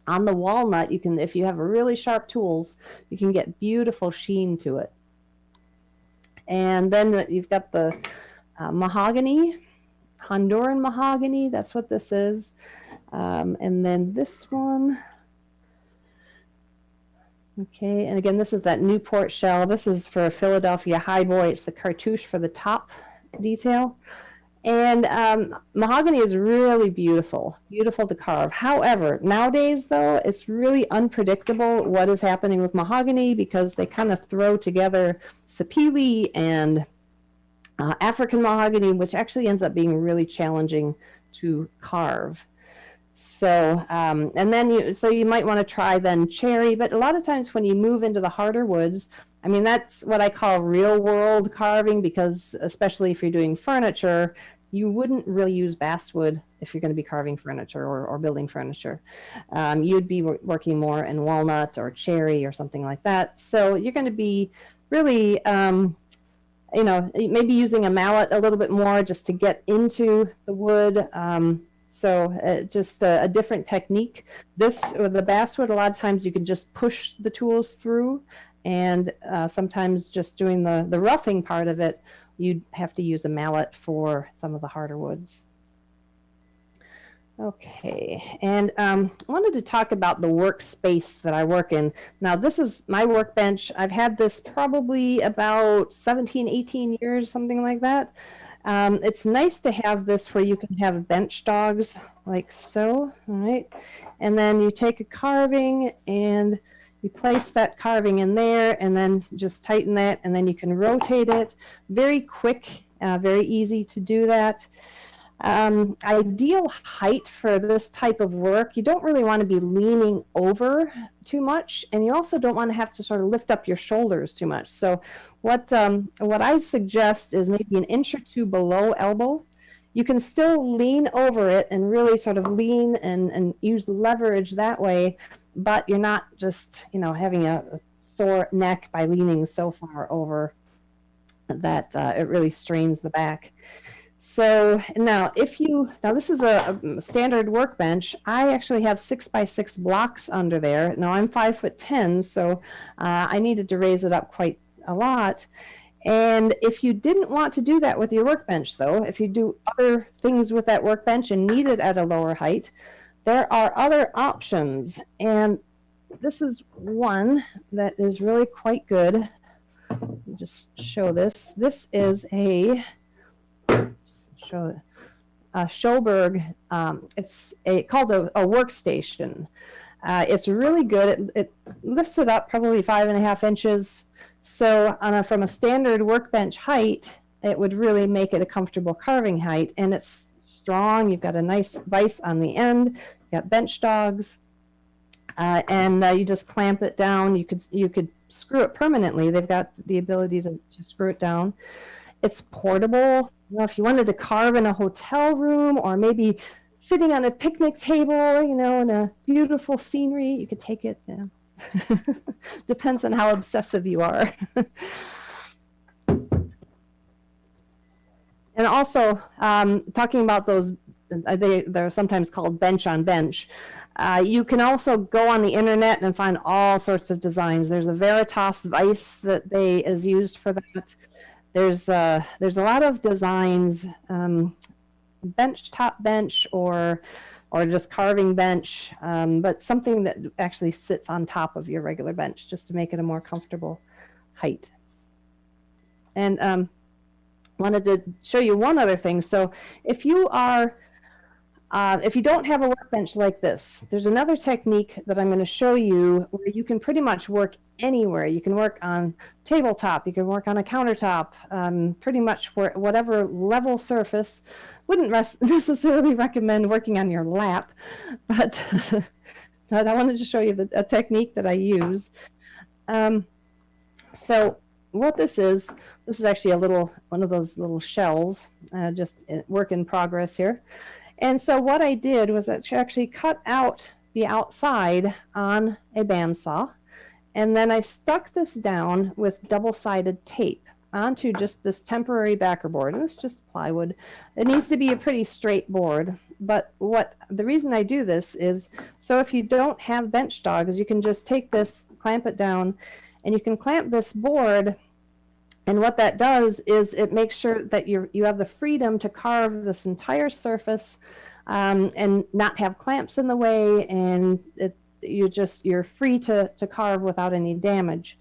on the walnut, if you have really sharp tools, you can get beautiful sheen to it. And then you've got the mahogany, Honduran mahogany, that's what this is. And then this one. Okay, and again, this is that Newport shell. This is for Philadelphia Highboy. It's the cartouche for the top detail. And mahogany is really beautiful, beautiful to carve. However, nowadays though, it's really unpredictable what is happening with mahogany because they kind of throw together sapele and African mahogany, which actually ends up being really challenging to carve. So, and then you might want to try then cherry, but a lot of times when you move into the harder woods, I mean, that's what I call real world carving, because especially if you're doing furniture, you wouldn't really use basswood if you're going to be carving furniture or building furniture. You'd be working more in walnut or cherry or something like that. So you're going to be really, you know, maybe using a mallet a little bit more just to get into the wood. Just a different technique. This, with the basswood, a lot of times you can just push the tools through, and sometimes just doing the roughing part of it, you'd have to use a mallet for some of the harder woods. Okay, and I wanted to talk about the workspace that I work in. Now, this is my workbench. I've had this probably about 17, 18 years, something like that. It's nice to have this where you can have bench dogs like so, all right? And then you take a carving and you place that carving in there and then just tighten that, and then you can rotate it. Very quick, very easy to do that. Ideal height for this type of work, you don't really want to be leaning over too much, and you also don't want to have to sort of lift up your shoulders too much. So what I suggest is maybe an inch or two below elbow. You can still lean over it and really sort of lean and use leverage that way, but you're not just, you know, having a sore neck by leaning so far over that it really strains the back. So now this is a standard workbench. I actually have 6x6 blocks under there. Now I'm 5'10", so I needed to raise it up quite a lot. And if you didn't want to do that with your workbench though, if you do other things with that workbench and need it at a lower height, there are other options. And this is one that is really quite good. I'll just show this. This is a Schoberg. It's called a workstation. It's really good. It lifts it up probably 5.5 inches. So from a standard workbench height, it would really make it a comfortable carving height. And it's strong. You've got a nice vise on the end. You've got bench dogs. And you just clamp it down. You could screw it permanently. They've got the ability to screw it down. It's portable. You know, if you wanted to carve in a hotel room or maybe sitting on a picnic table, you know, in a beautiful scenery, you could take it. You know. Depends on how obsessive you are. And also, talking about those, they're sometimes called bench on bench. You can also go on the internet and find all sorts of designs. There's a Veritas vise that is used for that. There's a lot of designs, top bench or just carving bench, but something that actually sits on top of your regular bench just to make it a more comfortable height. And wanted to show you one other thing. So if you don't have a workbench like this, there's another technique that I'm going to show you where you can pretty much work anywhere. You can work on tabletop, you can work on a countertop, pretty much whatever level surface. Wouldn't necessarily recommend working on your lap, but I wanted to show you a technique that I use. So what this is actually one of those little shells, just work in progress here. And so what I did was actually cut out the outside on a bandsaw, and then I stuck this down with double-sided tape onto just this temporary backer board, and it's just plywood. It needs to be a pretty straight board, but the reason I do this is so if you don't have bench dogs, you can just take this, clamp it down, and you can clamp this board. And what that does is it makes sure that you have the freedom to carve this entire surface and not have clamps in the way, and you're free to carve without any damage.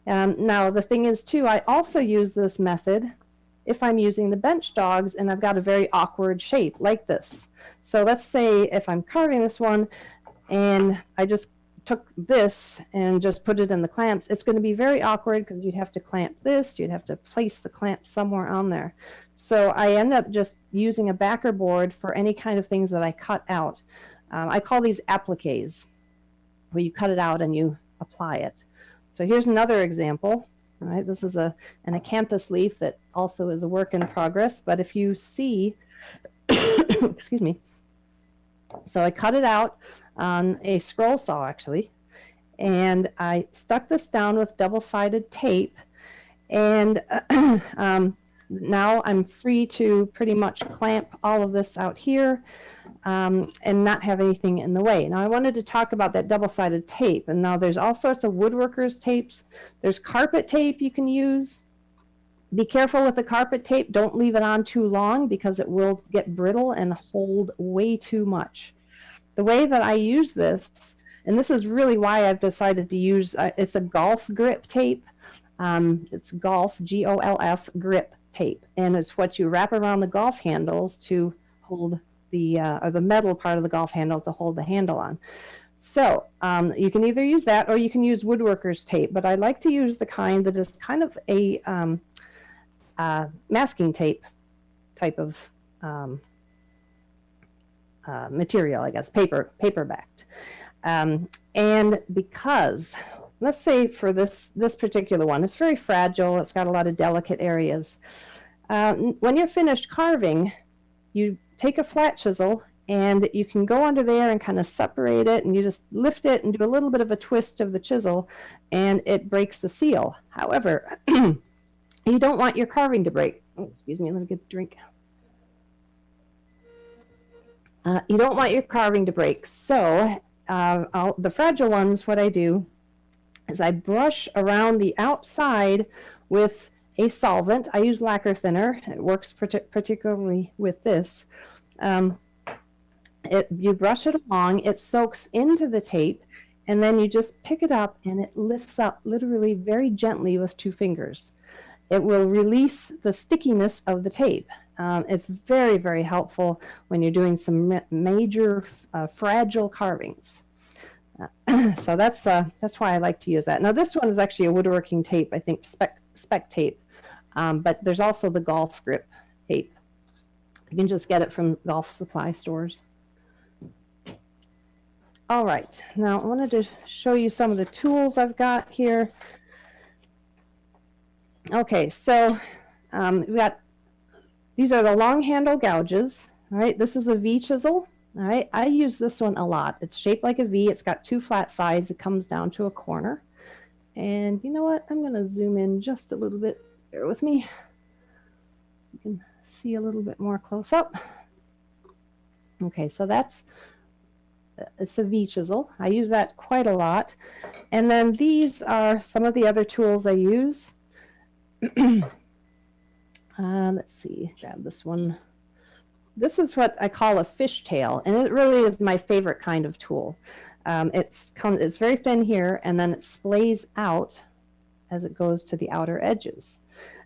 Now the thing is too, I also use this method if I'm using the bench dogs and I've got a very awkward shape like this. So let's say if I'm carving this one and I just took this and just put it in the clamps, it's going to be very awkward because you'd have to clamp this, you'd have to place the clamp somewhere on there. So I end up just using a backer board for any kind of things that I cut out. I call these appliques, where you cut it out and you apply it. So here's another example. All right, this is an acanthus leaf that also is a work in progress, but if you see, excuse me, so I cut it out on a scroll saw actually, and I stuck this down with double-sided tape, and now I'm free to pretty much clamp all of this out here and not have anything in the way. Now I wanted to talk about that double-sided tape, and now there's all sorts of woodworkers tapes. There's carpet tape you can use. Be careful with the carpet tape. Don't leave it on too long because it will get brittle and hold way too much. The way that I use this, and this is really why I've decided to use, it's a golf grip tape. It's golf, G-O-L-F, grip tape, and it's what you wrap around the golf handles to hold or the metal part of the golf handle to hold the handle on. So you can either use that or you can use woodworker's tape, but I like to use the kind that is kind of a masking tape type of material, I guess, paper-backed. And because, let's say for this particular one, it's very fragile, it's got a lot of delicate areas. When you're finished carving, you take a flat chisel and you can go under there and kind of separate it, and you just lift it and do a little bit of a twist of the chisel and it breaks the seal. However, you don't want your carving to break. Oh, excuse me, let me get a drink. You don't want your carving to break. So the fragile ones, what I do is I brush around the outside with a solvent. I use lacquer thinner. It works particularly with this. You brush it along, it soaks into the tape, and then you just pick it up and it lifts up literally very gently with 2 fingers. It will release the stickiness of the tape. It's very, very helpful when you're doing some major fragile carvings. So that's why I like to use that. Now this one is actually a woodworking tape, I think spec tape, but there's also the golf grip tape. You can just get it from golf supply stores. All right, now I wanted to show you some of the tools I've got here. Okay, so we got, these are the long handle gouges. All right, this is a V chisel. All right, I use this one a lot. It's shaped like a V. It's got 2 flat sides. It comes down to a corner. And you know what? I'm going to zoom in just a little bit. Bear with me. You can see a little bit more close up. Okay, so it's a V chisel. I use that quite a lot. And then these are some of the other tools I use. Let's see, grab this one. This is what I call a fishtail, and it really is my favorite kind of tool. It's very thin here, and then it splays out as it goes to the outer edges.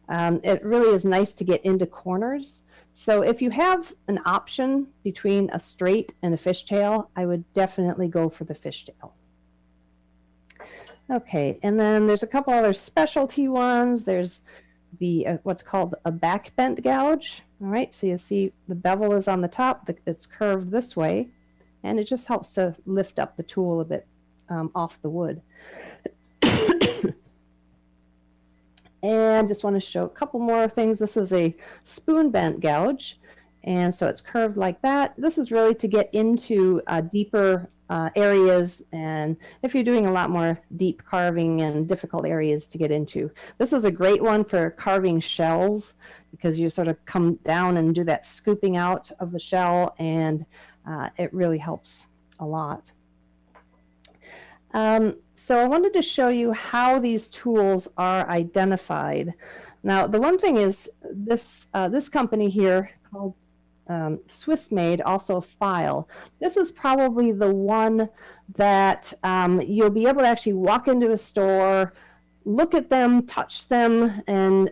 It really is nice to get into corners. So if you have an option between a straight and a fishtail, I would definitely go for the fishtail. Okay, and then there's a couple other specialty ones. There's the what's called a back bent gouge. All right, so you see the bevel is on the top, it's curved this way, and it just helps to lift up the tool a bit off the wood. And just want to show a couple more things. This is a spoon bent gouge, and so it's curved like that. This is really to get into deeper areas, and if you're doing a lot more deep carving and difficult areas to get into. This is a great one for carving shells, because you sort of come down and do that scooping out of the shell, and it really helps a lot. So I wanted to show you how these tools are identified. Now, the one thing is this company here called Swiss made, also File. This is probably the one that you'll be able to actually walk into a store, look at them, touch them, and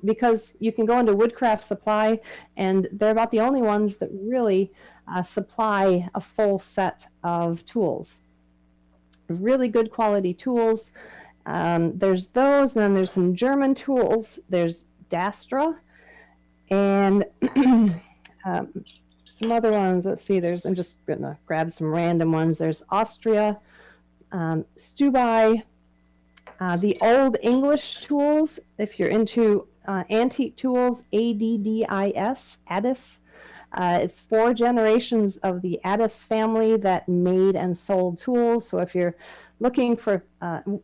because you can go into Woodcraft Supply, and they're about the only ones that really supply a full set of tools. Really good quality tools. There's those, and then there's some German tools. There's Dastra, and some other ones. Let's see, I'm just gonna grab some random ones. There's Austria, Stubai, the Old English tools, if you're into antique tools, ADDIS, Addis. It's 4 generations of the Addis family that made and sold tools. So if you're looking for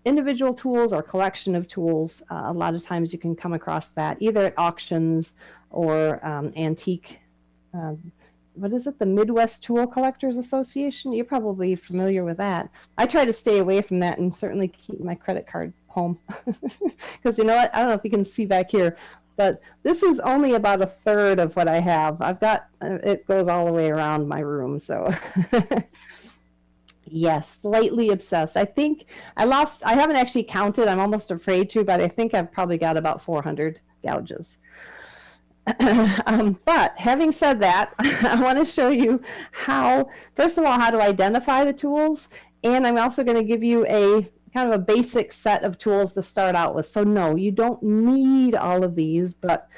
individual tools or collection of tools, a lot of times you can come across that either at auctions or antique. What is it? The Midwest Tool Collectors Association? You're probably familiar with that. I try to stay away from that and certainly keep my credit card home. Because you know what? I don't know if you can see back here, but this is only about 1/3 of what I have. I've got, it goes all the way around my room, so. Yes, slightly obsessed. I think I haven't actually counted. I'm almost afraid to, but I think I've probably got about 400 gouges. But having said that, I want to show you first of all, how to identify the tools. And I'm also going to give you a kind of a basic set of tools to start out with. So no, you don't need all of these, but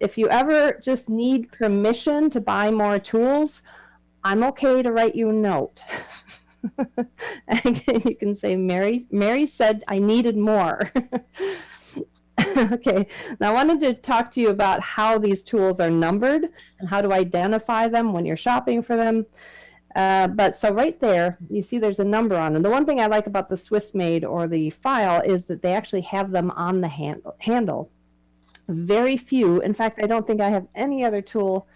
if you ever just need permission to buy more tools, I'm okay to write you a note. And you can say, Mary said I needed more. Okay, now I wanted to talk to you about how these tools are numbered and how to identify them when you're shopping for them. So right there, you see there's a number on them. The one thing I like about the Swiss made or the file is that they actually have them on the handle. Very few, in fact, I don't think I have any other tool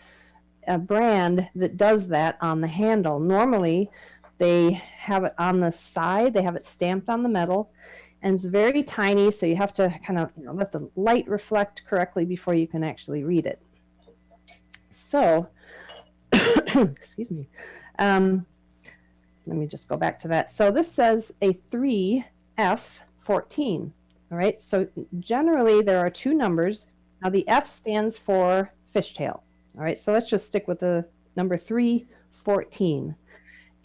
brand that does that on the handle. Normally, they have it on the side, they have it stamped on the metal, and it's very tiny, so you have to kind of let the light reflect correctly before you can actually read it. So, excuse me. Let me just go back to that. So this says a 3F14. All right, so generally there are 2 numbers. Now the F stands for fishtail. All right, so let's just stick with the number 314.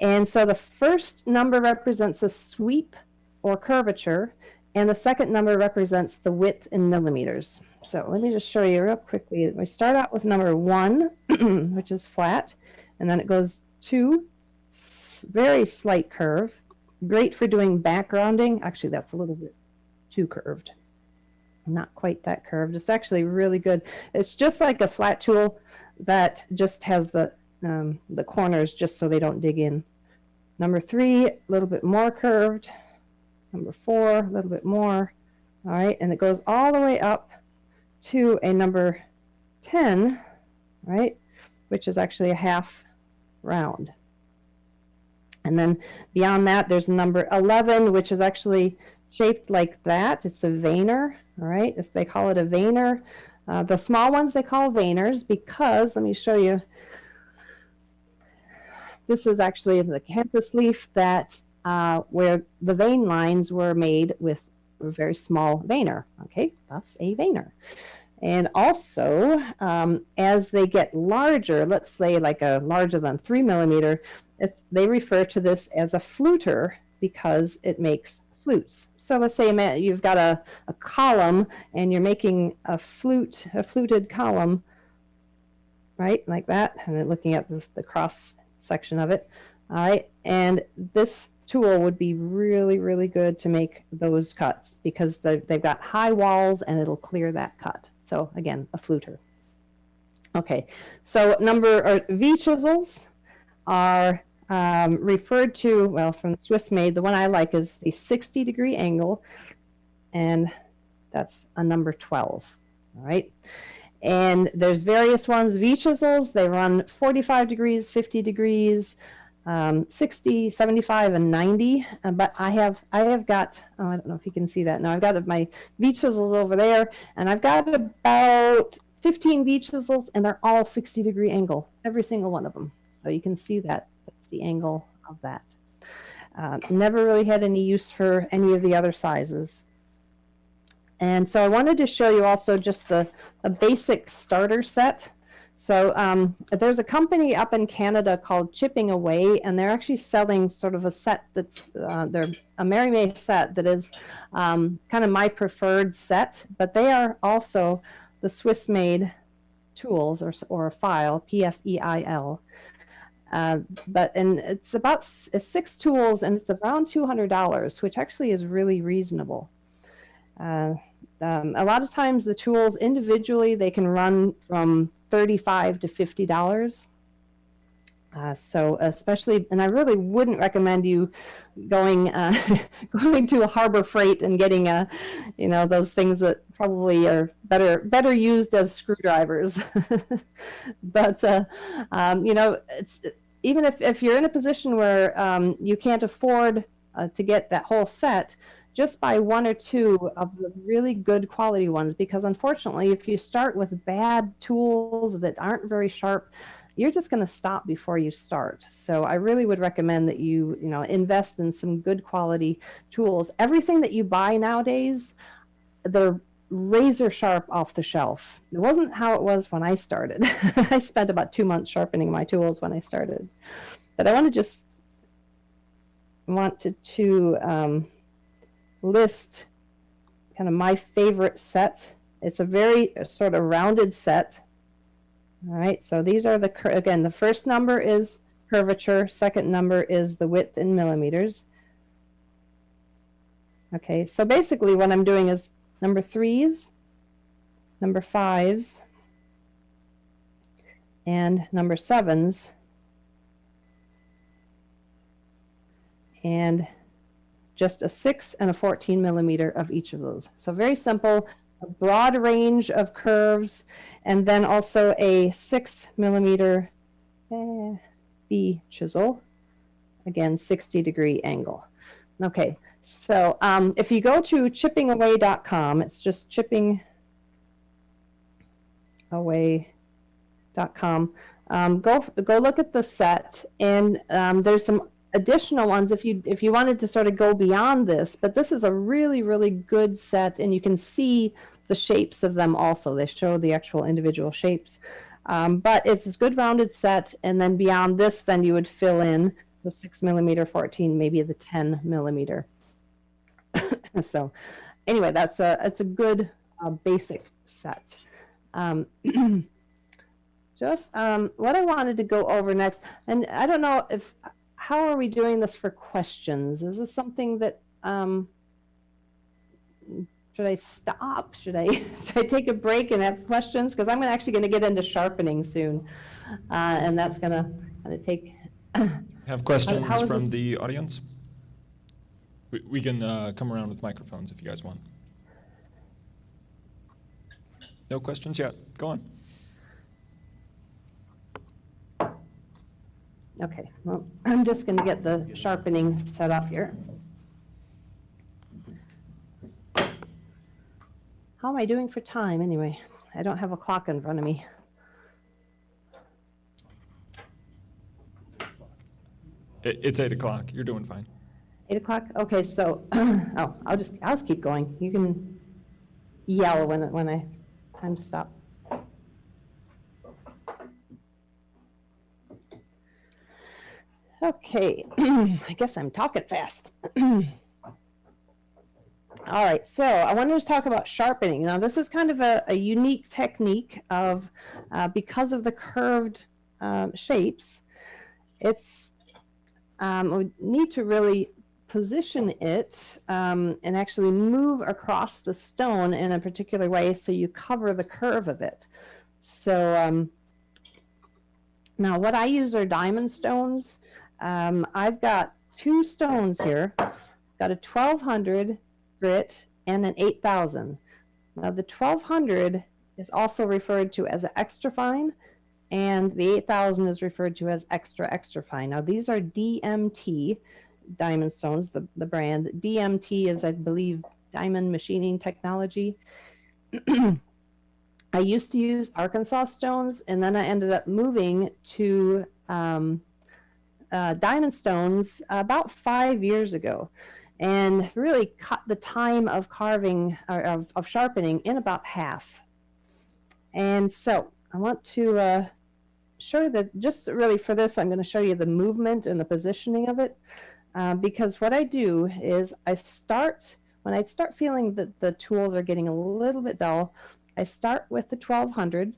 And so the first number represents the sweep or curvature, and the second number represents the width in millimeters. So let me just show you real quickly. We start out with number 1, which is flat, and then it goes 2, very slight curve, great for doing backgrounding. Actually, that's a little bit too curved. Not quite that curved. It's actually really good. It's just like a flat tool that just has the corners just so they don't dig in. Number 3, a little bit more curved. Number 4, a little bit more. All right, and it goes all the way up to a number 10, right, which is actually a half round. And then beyond that, there's number 11, which is actually shaped like that. It's a veiner, all right? They call it a veiner. The small ones they call veiners because, let me show you, this is actually a campus leaf that where the vein lines were made with a very small veiner. Okay, that's a veiner. And also, as they get larger, let's say like a larger than 3 millimeter, they refer to this as a fluter because it makes flutes. So let's say you've got a column and you're making a fluted column, right, like that, and then looking at the cross section of it. All right, and this tool would be really, really good to make those cuts because they've got high walls and it'll clear that cut. So again, a fluter. Okay, so V chisels are referred to, well, from Swiss made, the one I like is the 60-degree angle, and that's a number 12, all right? And there's various ones, V chisels, they run 45 degrees, 50 degrees, 60, 75, and 90, but I have got, oh, I don't know if you can see that now, I've got my V chisels over there, and I've got about 15 V chisels, and they're all 60-degree angle, every single one of them. So you can see that, that's the angle of that. Never really had any use for any of the other sizes. And so I wanted to show you also just the basic starter set. So there's a company up in Canada called Chipping Away, and they're actually selling sort of a set that's they're a Mary May set that is kind of my preferred set, but they are also the Swiss-made tools or file, P-F-E-I-L. And it's about 6 tools, and it's around $200, which actually is really reasonable. A lot of times the tools individually, they can run from $35 to $50. So especially, and I really wouldn't recommend you going going to a Harbor Freight and getting those things that probably are better used as screwdrivers. But it's even if you're in a position where you can't afford to get that whole set, just buy 1 or 2 of the really good quality ones, because unfortunately, if you start with bad tools that aren't very sharp, you're just going to stop before you start. So I really would recommend that you invest in some good quality tools. Everything that you buy nowadays, they're razor sharp off the shelf. It wasn't how it was when I started. I spent about 2 months sharpening my tools when I started. But I wanted to list kind of my favorite set. It's a very sort of rounded set. All right, so these are again, the first number is curvature, second number is the width in millimeters. Okay, so basically what I'm doing is number 3s, number 5s, and number 7s, and just a 6 and a 14 millimeter of each of those. So very simple, a broad range of curves, and then also a 6 millimeter B chisel, again 60-degree angle. Okay, so if you go to chippingaway.com, it's just chippingaway.com. Go look at the set, and there's some additional ones if you wanted to sort of go beyond this, but this is a really, really good set, and you can see the shapes of them also. They show the actual individual shapes. But it's this good rounded set, and then beyond this, then you would fill in, so 6 millimeter, 14, maybe the 10 millimeter. So anyway, it's a good basic set. Just what I wanted to go over next, and I don't know how are we doing this for questions? Is this something that, should I stop? Should I take a break and have questions? Because I'm actually going to get into sharpening soon. And that's going to kind of take... Have questions how from the audience? We can come around with microphones if you guys want. No questions yet? Go on. Okay, well, I'm just going to get the sharpening set up here. How am I doing for time anyway? I don't have a clock in front of me. It's 8 o'clock. You're doing fine. 8 o'clock? Okay, so I'll just keep going. You can yell when I time to stop. Okay, I guess I'm talking fast. All right, so I wanted to talk about sharpening. Now, this is kind of a unique technique of, because of the curved shapes, we need to really position it and actually move across the stone in a particular way so you cover the curve of it. So now what I use are diamond stones. I've got 2 stones here. Got a 1200 grit and an 8000. Now the 1200 is also referred to as an extra fine, and the 8000 is referred to as extra fine. Now these are DMT diamond stones, the brand. DMT is, I believe, diamond machining technology. I used to use Arkansas stones, and then I ended up moving to diamond stones about 5 years ago, and really cut the time of carving or of sharpening in about half. And so I want to show that just really for this, I'm going to show you the movement and the positioning of it, because what I do is when I start feeling that the tools are getting a little bit dull, I start with the 1200,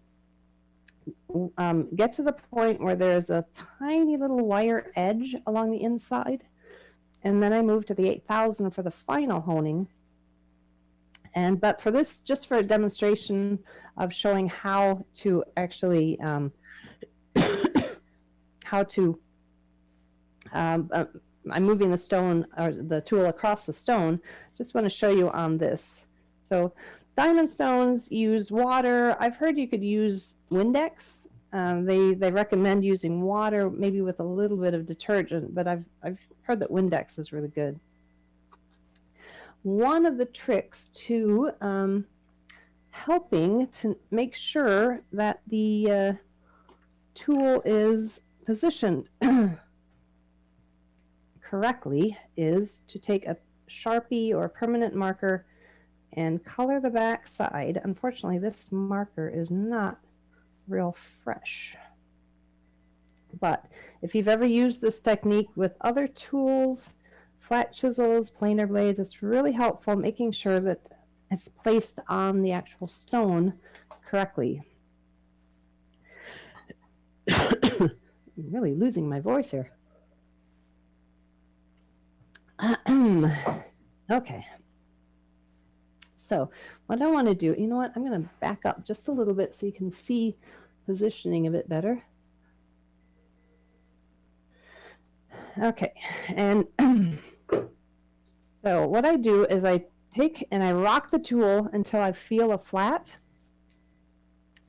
get to the point where there's a tiny little wire edge along the inside, and then I move to the 8000 for the final honing. But for this, just for a demonstration of showing how to actually I'm moving the stone or the tool across the stone. Just want to show you on this. So diamond stones use water. I've heard you could use Windex. They recommend using water, maybe with a little bit of detergent, but I've heard that Windex is really good. One of the tricks to helping to make sure that the tool is positioned correctly is to take a Sharpie or a permanent marker and color the back side. Unfortunately, this marker is not real fresh. But if you've ever used this technique with other tools, flat chisels, planer blades, it's really helpful making sure that it's placed on the actual stone correctly. I'm really losing my voice here. Okay. So what I want to do, you know what, I'm going to back up just a little bit so you can see positioning a bit better. Okay, and so what I do is I take and I rock the tool until I feel a flat,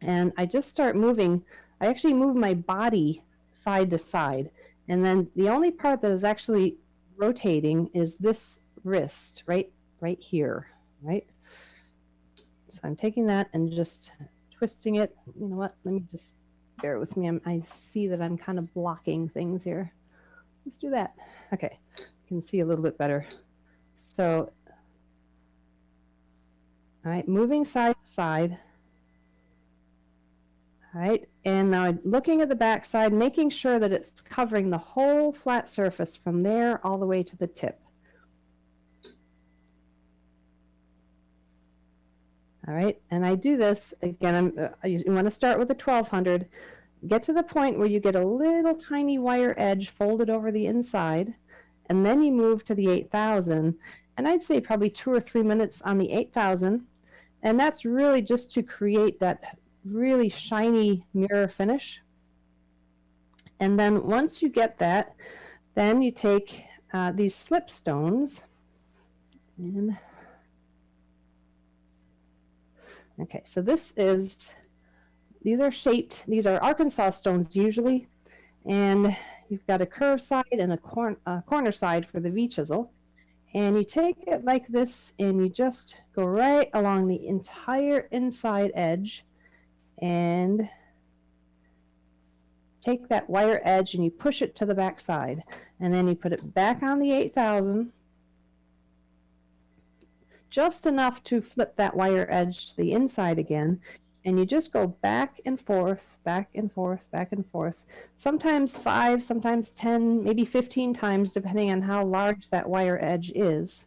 and I just start moving. I actually move my body side to side, and then the only part that is actually rotating is this wrist right here, right? So I'm taking that and just twisting it. You know what? Let me just bear with me. I see that I'm kind of blocking things here. Let's do that. Okay, you can see a little bit better. So, all right, moving side to side. All right, and now looking at the back side, making sure that it's covering the whole flat surface from there all the way to the tip. All right, and I do this, again, you want to start with the 1200, get to the point where you get a little tiny wire edge folded over the inside, and then you move to the 8000, and I'd say probably 2 or 3 minutes on the 8000, and that's really just to create that really shiny mirror finish. And then once you get that, then you take these slip stones, and okay, so these are shaped, these are Arkansas stones usually, and you've got a curved side and a corner side for the V-chisel, and you take it like this and you just go right along the entire inside edge and take that wire edge and you push it to the back side, and then you put it back on the 8000, just enough to flip that wire edge to the inside again, and you just go back and forth, back and forth, back and forth, sometimes 5, sometimes 10, maybe 15 times, depending on how large that wire edge is,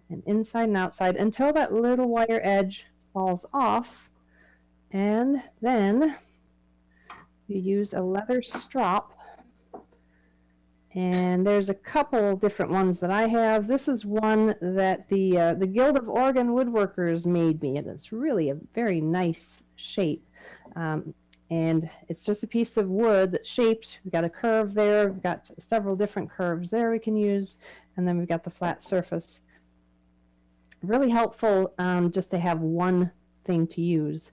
and inside and outside, until that little wire edge falls off, and then you use a leather strop. And there's a couple different ones that I have. This is one that the Guild of Oregon Woodworkers made me, and it's really a very nice shape. And it's just a piece of wood that's shaped. We've got a curve there. We've got several different curves there we can use. And then we've got the flat surface. Really helpful just to have one thing to use.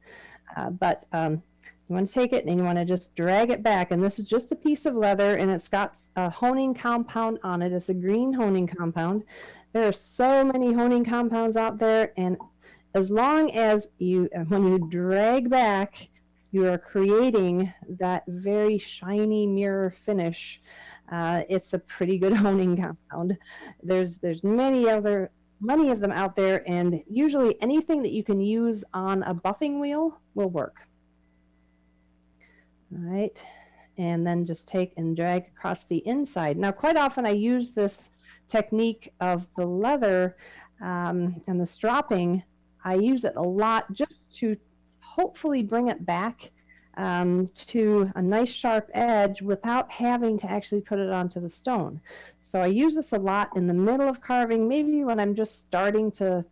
You want to take it and you want to just drag it back, and this is just a piece of leather, and it's got a honing compound on it. It's a green honing compound. There are so many honing compounds out there, and as long as you, when you drag back, you are creating that very shiny mirror finish. It's a pretty good honing compound. There's many of them out there, and usually anything that you can use on a buffing wheel will work. All right, and then just take and drag across the inside. Now, quite often I use this technique of the leather and the stropping. I use it a lot just to hopefully bring it back to a nice sharp edge without having to actually put it onto the stone. So I use this a lot in the middle of carving, maybe when I'm just starting to,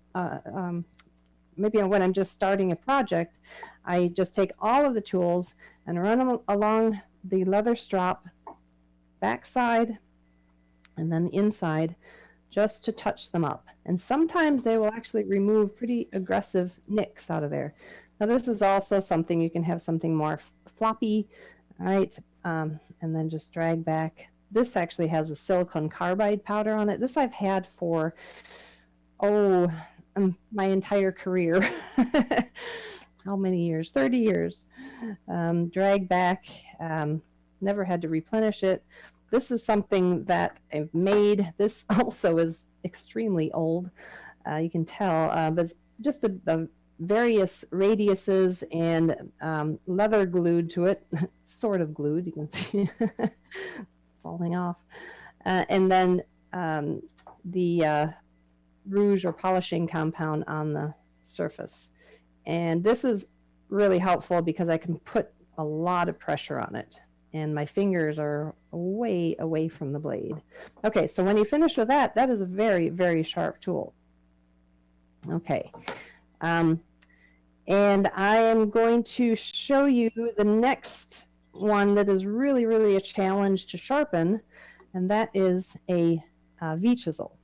maybe when I'm just starting a project. I just take all of the tools and run them along the leather strop, backside, and then inside, just to touch them up. And sometimes they will actually remove pretty aggressive nicks out of there. Now this is also something, you can have something more floppy, right? And then just drag back. This actually has a silicone carbide powder on it. This I've had for, my entire career. How many years? 30 years. Drag back, never had to replenish it. This is something that I've made. This also is extremely old. You can tell, but it's just a various radiuses and leather glued to it, sort of glued, you can see it's falling off. And then the rouge or polishing compound on the surface. And this is really helpful because I can put a lot of pressure on it, and my fingers are way away from the blade. Okay, so when you finish with that, that is a very, very sharp tool. Okay. And I am going to show you the next one that is really, really a challenge to sharpen, and that is a V-chisel.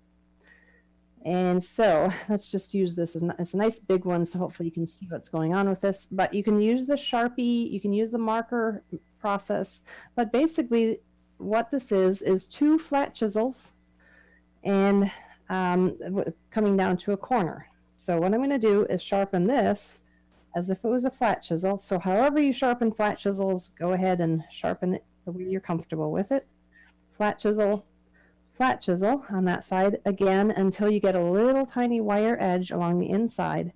And so let's just use this. It's a nice big one, so hopefully you can see what's going on with this. But you can use the Sharpie, you can use the marker process, but basically what this is 2 flat chisels and coming down to a corner. So what I'm going to do is sharpen this as if it was a flat chisel. So however you sharpen flat chisels, go ahead and sharpen it the way you're comfortable with it. Flat chisel on that side again until you get a little tiny wire edge along the inside.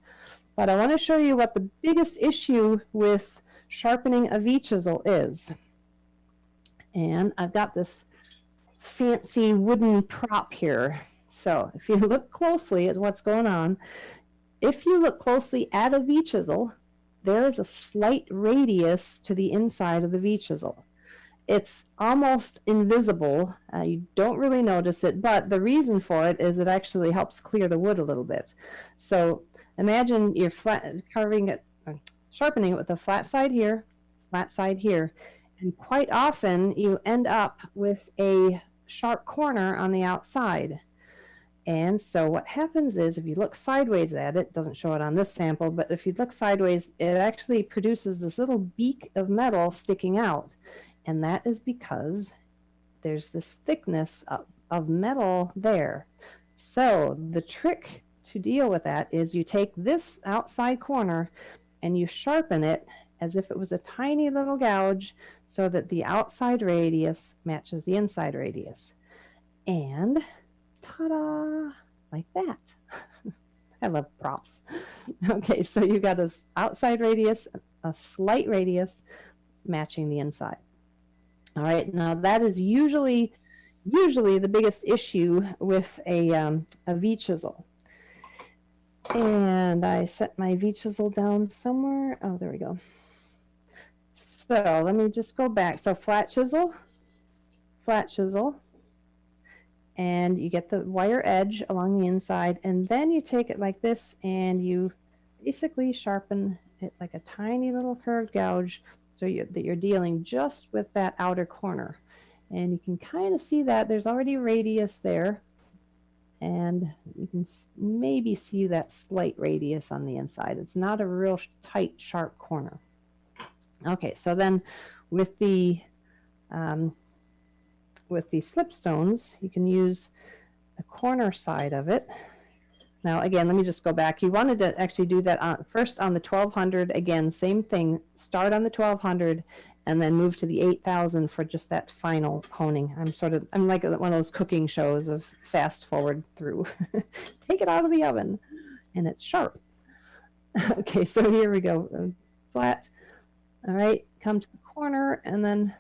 But I want to show you what the biggest issue with sharpening a V-chisel is. And I've got this fancy wooden prop here. So if you look closely at what's going on, if you look closely at a V-chisel, there is a slight radius to the inside of the V-chisel. It's almost invisible. You don't really notice it, but the reason for it is it actually helps clear the wood a little bit. So imagine you're sharpening it with a flat side here, and quite often you end up with a sharp corner on the outside. And so what happens is if you look sideways at it, doesn't show it on this sample, but if you look sideways, it actually produces this little beak of metal sticking out. And that is because there's this thickness of metal there. So the trick to deal with that is you take this outside corner and you sharpen it as if it was a tiny little gouge so that the outside radius matches the inside radius. And ta-da, like that. I love props. Okay, so you got an outside radius, a slight radius matching the inside. All right, now that is usually the biggest issue with a V-chisel. And I set my V-chisel down somewhere. Oh, there we go. So let me just go back. So flat chisel, and you get the wire edge along the inside, and then you take it like this and you basically sharpen it like a tiny little curved gouge so that you're dealing just with that outer corner. And you can kind of see that there's already a radius there, and you can maybe see that slight radius on the inside. It's not a real tight, sharp corner. Okay, so then with the slipstones, you can use the corner side of it Now, again, let me just go back. You wanted to actually do that first on the 1200. Again, same thing. Start on the 1200 and then move to the 8000 for just that final honing. I'm like one of those cooking shows of fast forward through. Take it out of the oven and it's sharp. Okay, so here we go. Flat. All right, come to the corner and then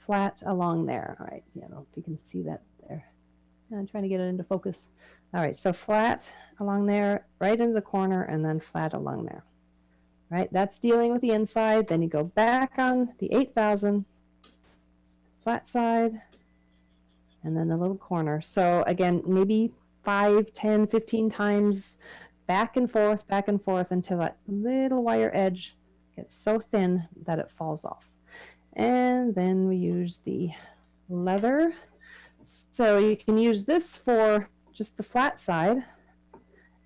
flat along there. All right, yeah, I don't know if you can see that there. I'm trying to get it into focus. All right, so flat along there, right into the corner, and then flat along there. All right, that's dealing with the inside. Then you go back on the 8000, flat side, and then the little corner. So again, maybe 5, 10, 15 times back and forth until that little wire edge gets so thin that it falls off. And then we use the leather. So you can use this for just the flat side.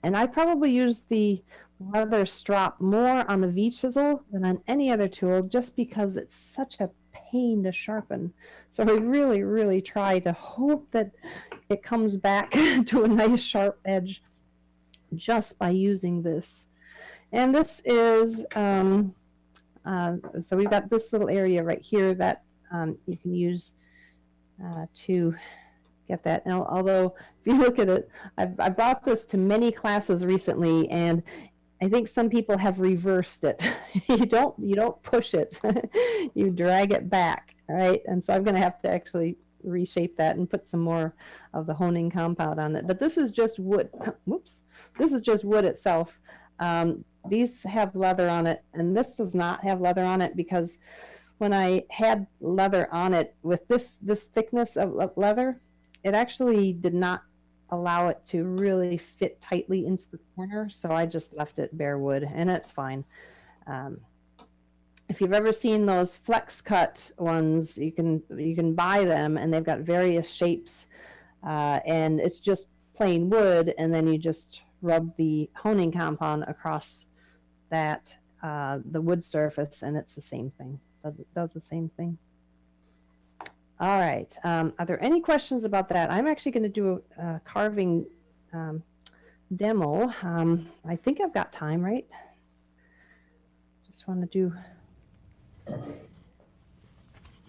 And I probably use the leather strop more on the V chisel than on any other tool just because it's such a pain to sharpen. So I really, really try to hope that it comes back to a nice sharp edge just by using this. And this is, so we've got this little area right here that you can use to get that. Now, although if you look at it, I brought this to many classes recently, and I think some people have reversed it. you don't push it, you drag it back, right? And so I'm going to have to actually reshape that and put some more of the honing compound on it. But this is just wood. Whoops. This is just wood itself. These have leather on it, and this does not have leather on it because when I had leather on it with this thickness of leather, it actually did not allow it to really fit tightly into the corner. So I just left it bare wood, and it's fine. If you've ever seen those flex cut ones, you can buy them, and they've got various shapes, and it's just plain wood, and then you just rub the honing compound across that the wood surface, and it's the same thing. Does the same thing. All right. Are there any questions about that? I'm actually going to do a carving demo. I think I've got time, right? Just want to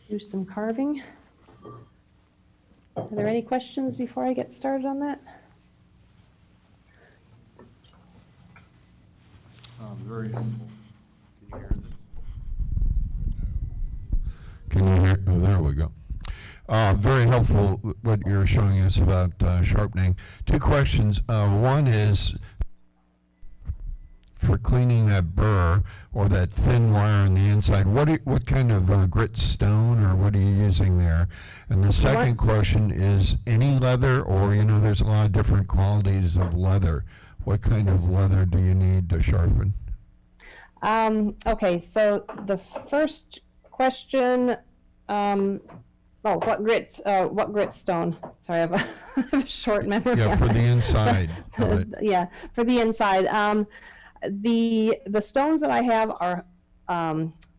do some carving. Are there any questions before I get started on that? Very helpful. Can you hear? Oh, there we go. Very helpful what you're showing us about sharpening. Two questions. One is for cleaning that burr or that thin wire on the inside. What kind of grit stone or what are you using there? And the second question is any leather, or there's a lot of different qualities of leather. What kind of leather do you need to sharpen? Okay, so the first question, what grit stone? Sorry, I have a short memory. Yeah, for the inside. Yeah, for the inside. The stones that I have are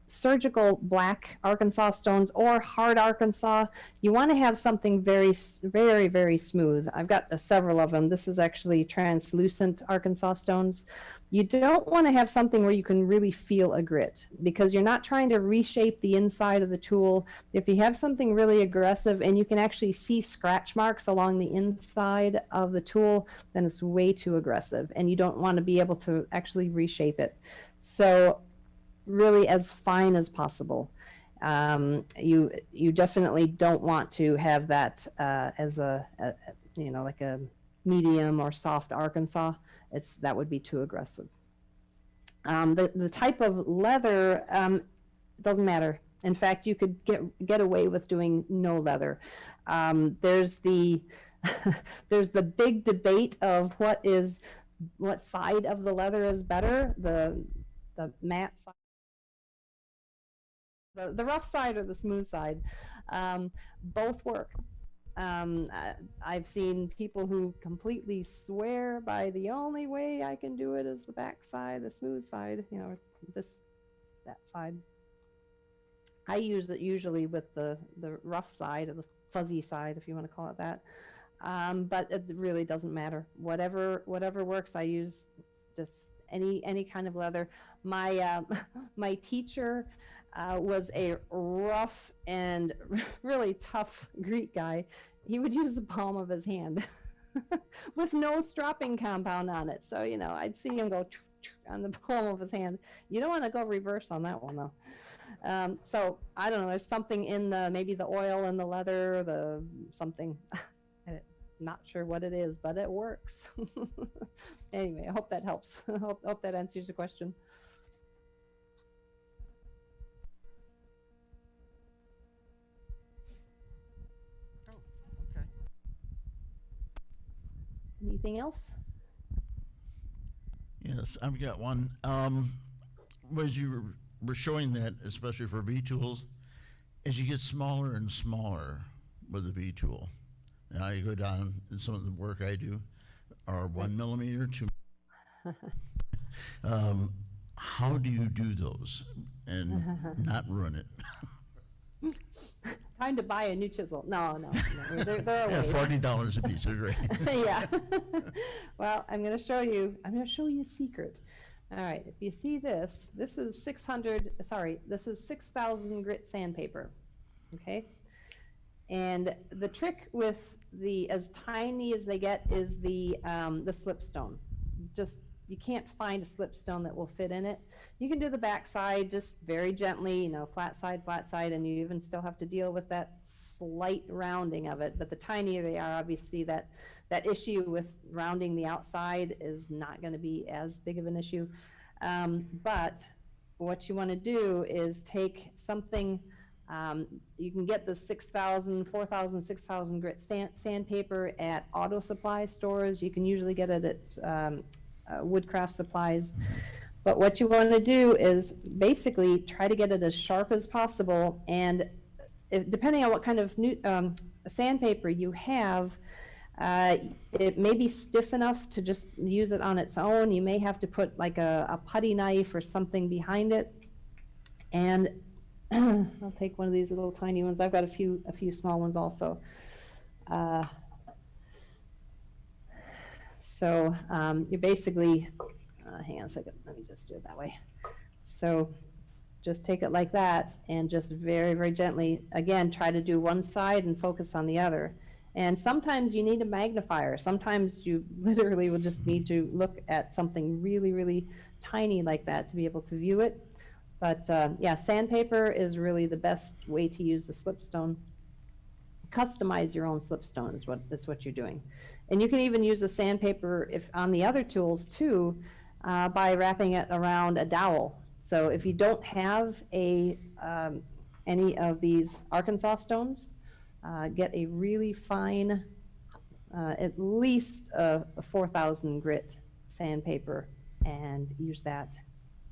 surgical black Arkansas stones or hard Arkansas. You want to have something very, very, very smooth. I've got several of them. This is actually translucent Arkansas stones. You don't want to have something where you can really feel a grit because you're not trying to reshape the inside of the tool. If you have something really aggressive and you can actually see scratch marks along the inside of the tool, then it's way too aggressive and you don't want to be able to actually reshape it. So really as fine as possible. You definitely don't want to have that as a like a medium or soft Arkansas. That would be too aggressive. The type of leather doesn't matter. In fact, you could get away with doing no leather. There's the there's the big debate of what side of the leather is better, the matte side, the rough side or the smooth side. Both work. I've seen people who completely swear by the only way I can do it is the back side, the smooth side, that side. I use it usually with the rough side or the fuzzy side, if you want to call it that. But it really doesn't matter. Whatever works, I use just any kind of leather. My my teacher was a rough and really tough Greek guy. He would use the palm of his hand with no stropping compound on it. So, you know, I'd see him go on the palm of his hand. You don't want to go reverse on that one, though. So I don't know, there's something in maybe the oil and the leather, something. I'm not sure what it is, but it works. Anyway, I hope that helps. Hope that answers the question. Okay. Anything else? Yes, I've got one. Was you were showing that, especially for V-tools, as you get smaller and smaller with the V-tool. Now you go down, and some of the work I do are 1 millimeter, 2. How do you do those and not ruin it? Time to buy a new chisel. No. There are Yeah, ways. $40 a piece is great. Yeah. Well, I'm going to show you a secret. All right, if you see this is 6,000 grit sandpaper. Okay? And the trick with as tiny as they get is the slipstone. Just, you can't find a slipstone that will fit in it. You can do the back side just very gently, you know, flat side, and you even still have to deal with that slight rounding of it. But the tinier they are, obviously that issue with rounding the outside is not going to be as big of an issue. But what you want to do is take something, you can get the 6,000, 4,000, 6,000 grit sandpaper at auto supply stores. You can usually get it at Woodcraft Supplies. But what you want to do is basically try to get it as sharp as possible, and depending on what kind of sandpaper you have, it may be stiff enough to just use it on its own. You may have to put like a putty knife or something behind it. And I'll take one of these little tiny ones. I've got a few small ones also. So you basically, hang on a second, let me just do it that way. So just take it like that and just very, very gently, again, try to do one side and focus on the other. And sometimes you need a magnifier. Sometimes you literally will just need to look at something really, really tiny like that to be able to view it. But yeah, sandpaper is really the best way to use the slipstone. Customize your own slipstone is what you're doing. And you can even use the sandpaper on the other tools too, by wrapping it around a dowel. So if you don't have any of these Arkansas stones, get a really fine, at least a 4,000 grit sandpaper, and use that,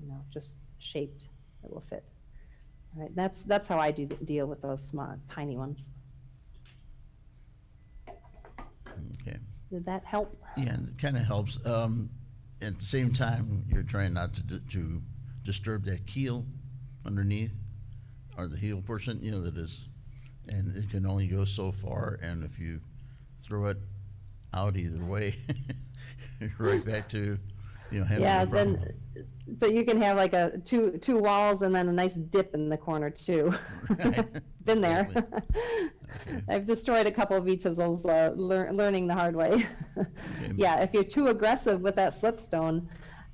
you know, just shaped, it will fit. All right, that's how I deal with those small, tiny ones. Okay. Did that help? Yeah, it kind of helps. At the same time, you're trying not to disturb that keel underneath, or the heel portion, you know, that is, and it can only go so far, and if you throw it out either way, right back to, you know, having a problem. But you can have like two walls and then a nice dip in the corner too. Right. Been there. Okay. I've destroyed a couple of V-chisels learning the hard way. Yeah, if you're too aggressive with that slipstone,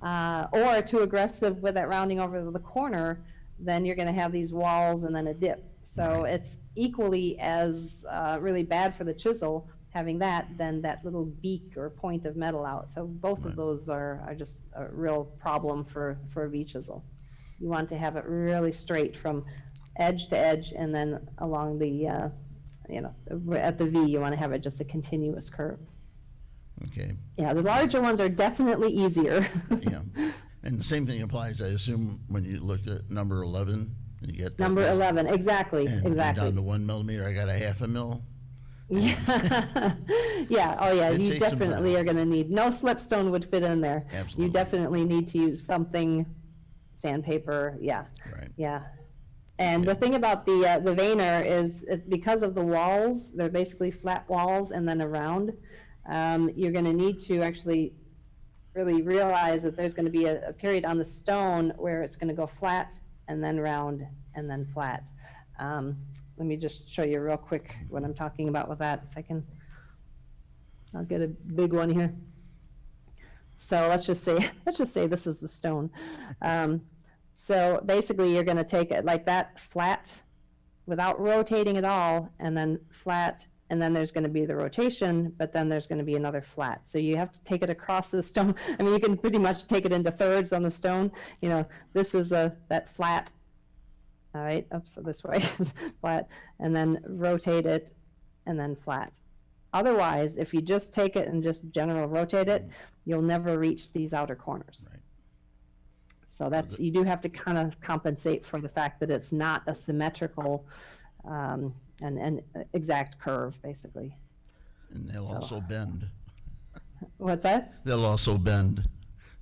or too aggressive with that rounding over the corner, then you're going to have these walls and then a dip. So it's equally as really bad for the chisel having that than that little beak or point of metal out. So both of those are just a real problem for a V-chisel. You want to have it really straight from edge to edge, and then along the, you know, at the V, you want to have it just a continuous curve. Okay. Yeah, the larger ones are definitely easier. Yeah, and the same thing applies, I assume, when you look at number 11, you get that Number 11, exactly, and exactly. down to 1 millimeter, I got a 1/2 mil. Yeah, yeah, oh yeah, It you takes some definitely time. are gonna need, no slipstone would fit in there. Absolutely. You definitely need to use something, sandpaper, yeah, Right. yeah. And the thing about the veiner is because of the walls, they're basically flat walls and then around, you're going to need to actually really realize that there's going to be a period on the stone where it's going to go flat and then round and then flat. Let me just show you real quick what I'm talking about with that. If I can, I'll get a big one here. So let's just say this is the stone. So basically you're going to take it like that, flat, without rotating at all, and then flat, and then there's going to be the rotation, but then there's going to be another flat. So you have to take it across the stone. I mean, you can pretty much take it into thirds on the stone. You know, this is that flat, all right, up so this way, flat, and then rotate it, and then flat. Otherwise, if you just take it and just general rotate it, you'll never reach these outer corners. Right. So that's, you do have to kind of compensate for the fact that it's not a symmetrical and exact curve, basically. And they'll also bend. What's that? They'll also bend.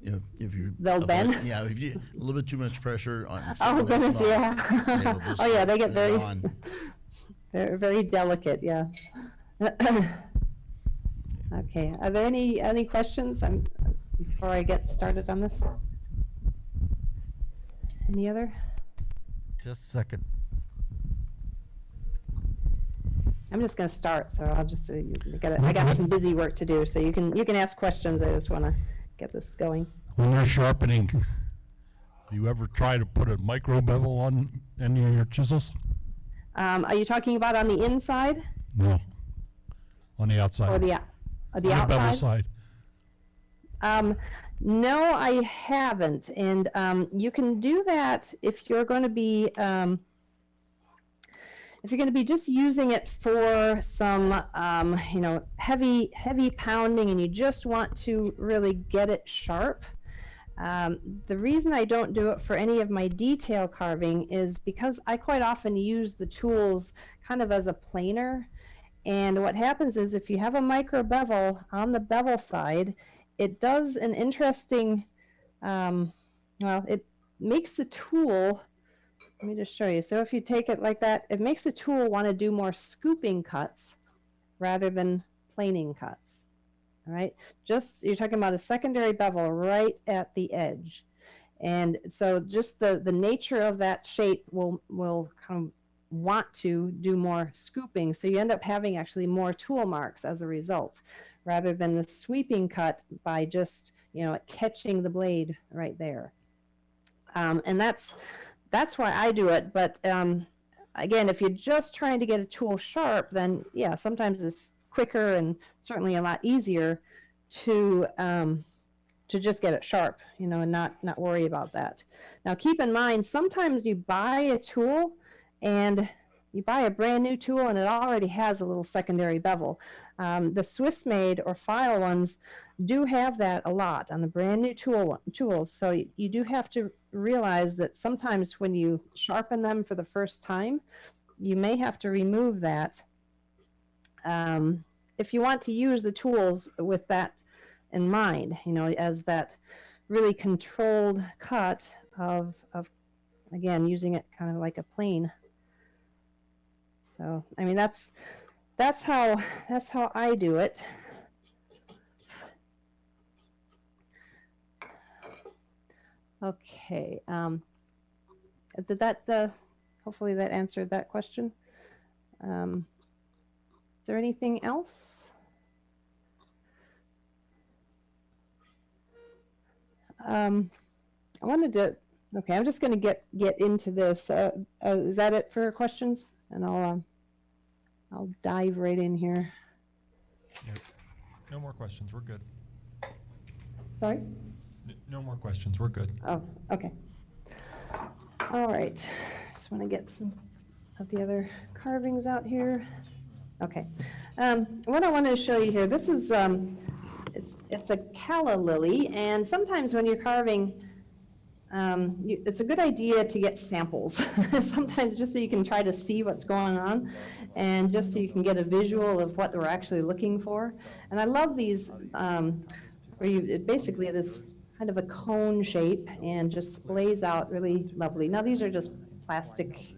If you They'll bend? Yeah, if you a little bit too much pressure on Oh something that's goodness, small, yeah. they'll just Oh yeah, they get very, on. very delicate, yeah. Okay, are there any questions before I get started on this? Any other? Just a second. I'm just going to start, so I'll just I got some busy work to do, so you can ask questions. I just want to get this going. When you're sharpening, do you ever try to put a micro bevel on any of your chisels? Are you talking about on the inside No. On the outside. or the on the bevel outside? side. No, I haven't, and you can do that if you're going to be just using it for some heavy pounding, and you just want to really get it sharp. The reason I don't do it for any of my detail carving is because I quite often use the tools kind of as a planer, and what happens is if you have a micro bevel on the bevel side, it does an interesting, it makes the tool, let me just show you. So if you take it like that, it makes the tool want to do more scooping cuts rather than planing cuts. All right, you're talking about a secondary bevel right at the edge. And so just the nature of that shape will kind of want to do more scooping. So you end up having actually more tool marks as a result, rather than the sweeping cut by just, catching the blade right there. And that's why I do it. But again, if you're just trying to get a tool sharp, then yeah, sometimes it's quicker and certainly a lot easier to just get it sharp, and not worry about that. Now keep in mind, sometimes you buy a tool and you buy a brand new tool and it already has a little secondary bevel. The Swiss made or file ones do have that a lot on the brand new tools. So you do have to realize that sometimes when you sharpen them for the first time, you may have to remove that. If you want to use the tools with that in mind, as that really controlled cut of again, using it kind of like a plane. So, I mean, that's how I do it. Okay. Did that, hopefully that answered that question. Is there anything else? I wanted to, okay, I'm just going to get into this. Is that it for questions? And I'll dive right in here. Yep. No more questions. We're good. Sorry? No more questions. We're good. Oh, okay. All right. Just want to get some of the other carvings out here. Okay. What I wanted to show you here, this is, it's a calla lily, and sometimes when you're carving, it's a good idea to get samples. Sometimes just so you can try to see what's going on, and just so you can get a visual of what we're actually looking for. And I love these, where you basically this kind of a cone shape and just splays out really lovely. Now these are just plastic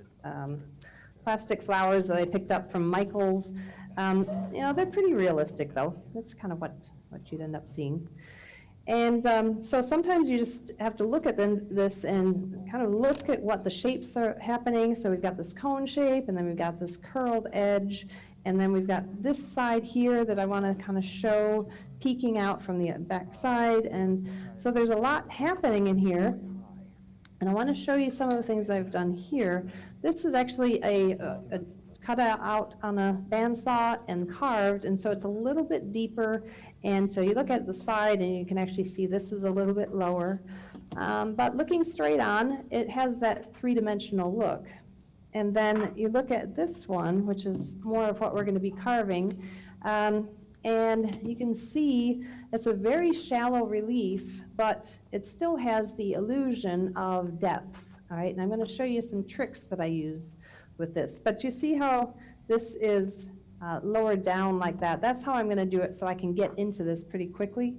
plastic flowers that I picked up from Michael's. You know, they're pretty realistic though. That's kind of what you'd end up seeing. And so sometimes you just have to look at this and kind of look at what the shapes are happening. So we've got this cone shape, and then we've got this curled edge, and then we've got this side here that I want to kind of show peeking out from the back side. And so there's a lot happening in here. And I want to show you some of the things I've done here. This is actually it's cut out on a bandsaw and carved, and so it's a little bit deeper. And so you look at the side and you can actually see this is a little bit lower. But looking straight on, it has that three-dimensional look. And then you look at this one, which is more of what we're going to be carving. And you can see it's a very shallow relief, but it still has the illusion of depth. All right, and I'm going to show you some tricks that I use with this. But you see how this is lowered down like that? That's how I'm going to do it so I can get into this pretty quickly.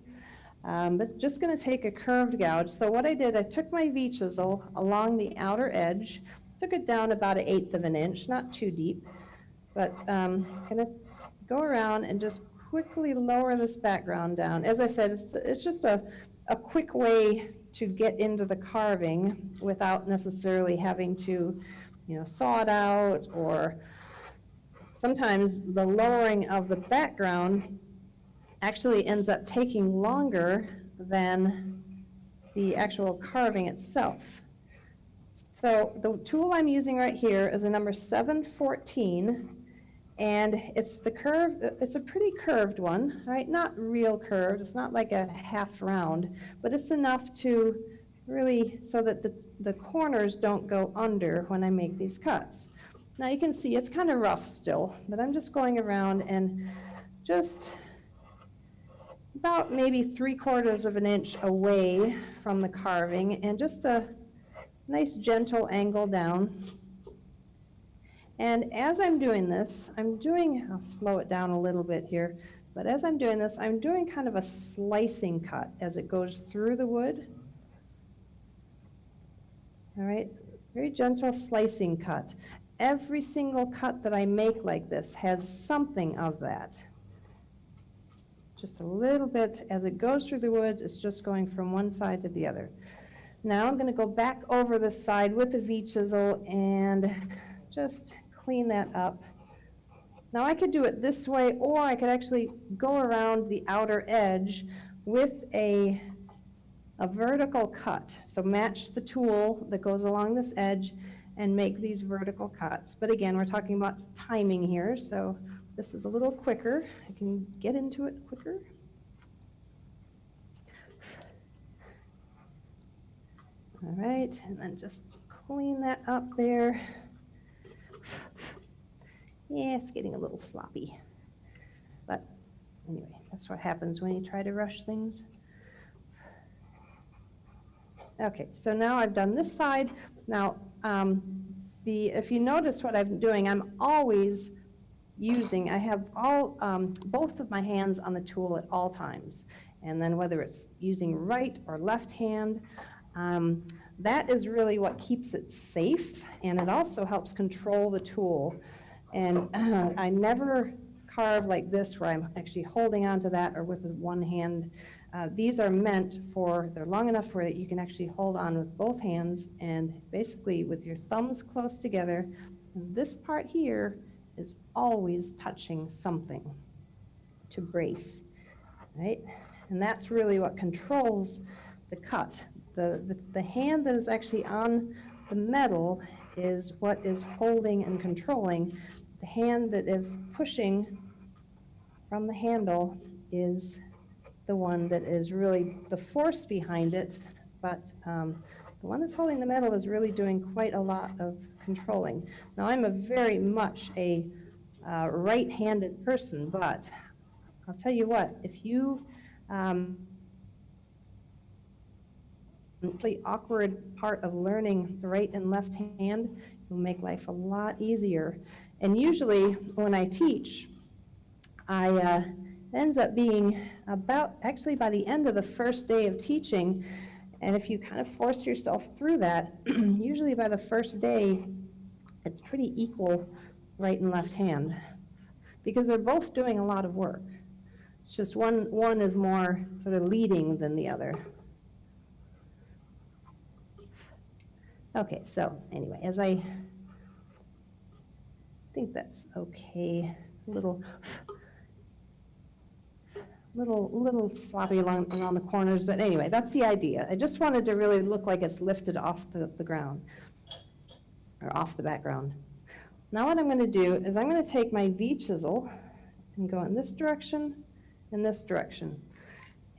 But just going to take a curved gouge. So what I did, I took my V-chisel along the outer edge, took it down about 1/8 of an inch, not too deep, but going to go around and just quickly lower this background down. As I said, it's just a quick way to get into the carving without necessarily having to, you know, saw it out, or sometimes the lowering of the background actually ends up taking longer than the actual carving itself. So the tool I'm using right here is a number 714, and it's a pretty curved one, right? Not real curved, it's not like a half round, but it's enough to really, so that the corners don't go under when I make these cuts. Now you can see it's kind of rough still, but I'm just going around and just about maybe 3/4 of an inch away from the carving, and just a nice gentle angle down. And as I'm doing this, I'll slow it down a little bit here, but as I'm doing this, I'm doing kind of a slicing cut as it goes through the wood. All right, very gentle slicing cut. Every single cut that I make like this has something of that. Just a little bit as it goes through the woods, it's just going from one side to the other. Now I'm going to go back over the side with the V-chisel and just clean that up. Now I could do it this way, or I could actually go around the outer edge with a vertical cut. So match the tool that goes along this edge and make these vertical cuts. But again, we're talking about timing here, so this is a little quicker. I can get into it quicker. All right, and then just clean that up there. Yeah, it's getting a little sloppy. But anyway, that's what happens when you try to rush things. Okay, so now I've done this side. Now, if you notice what I'm doing, I'm always I have both of my hands on the tool at all times. And then whether it's using right or left hand, that is really what keeps it safe, and it also helps control the tool. And I never carve like this where I'm actually holding onto that or with one hand. These are meant they're long enough where you can actually hold on with both hands, and basically with your thumbs close together. And this part here is always touching something to brace, right? And that's really what controls the cut. The hand that is actually on the metal is what is holding and controlling. The hand that is pushing from the handle is the one that is really the force behind it, but the one that's holding the metal is really doing quite a lot of controlling. Now, I'm very much a right-handed person, but I'll tell you what, if you the awkward part of learning the right and left hand will make life a lot easier. And usually when I teach, it ends up being actually by the end of the first day of teaching, and if you kind of force yourself through that, usually by the first day, it's pretty equal right and left hand, because they're both doing a lot of work. It's just one is more sort of leading than the other. Okay, so anyway, as I think that's okay, a little sloppy around the corners, but anyway, that's the idea. I just wanted to really look like it's lifted off the ground, or off the background. Now what I'm going to do is I'm going to take my V-chisel and go in this direction and this direction.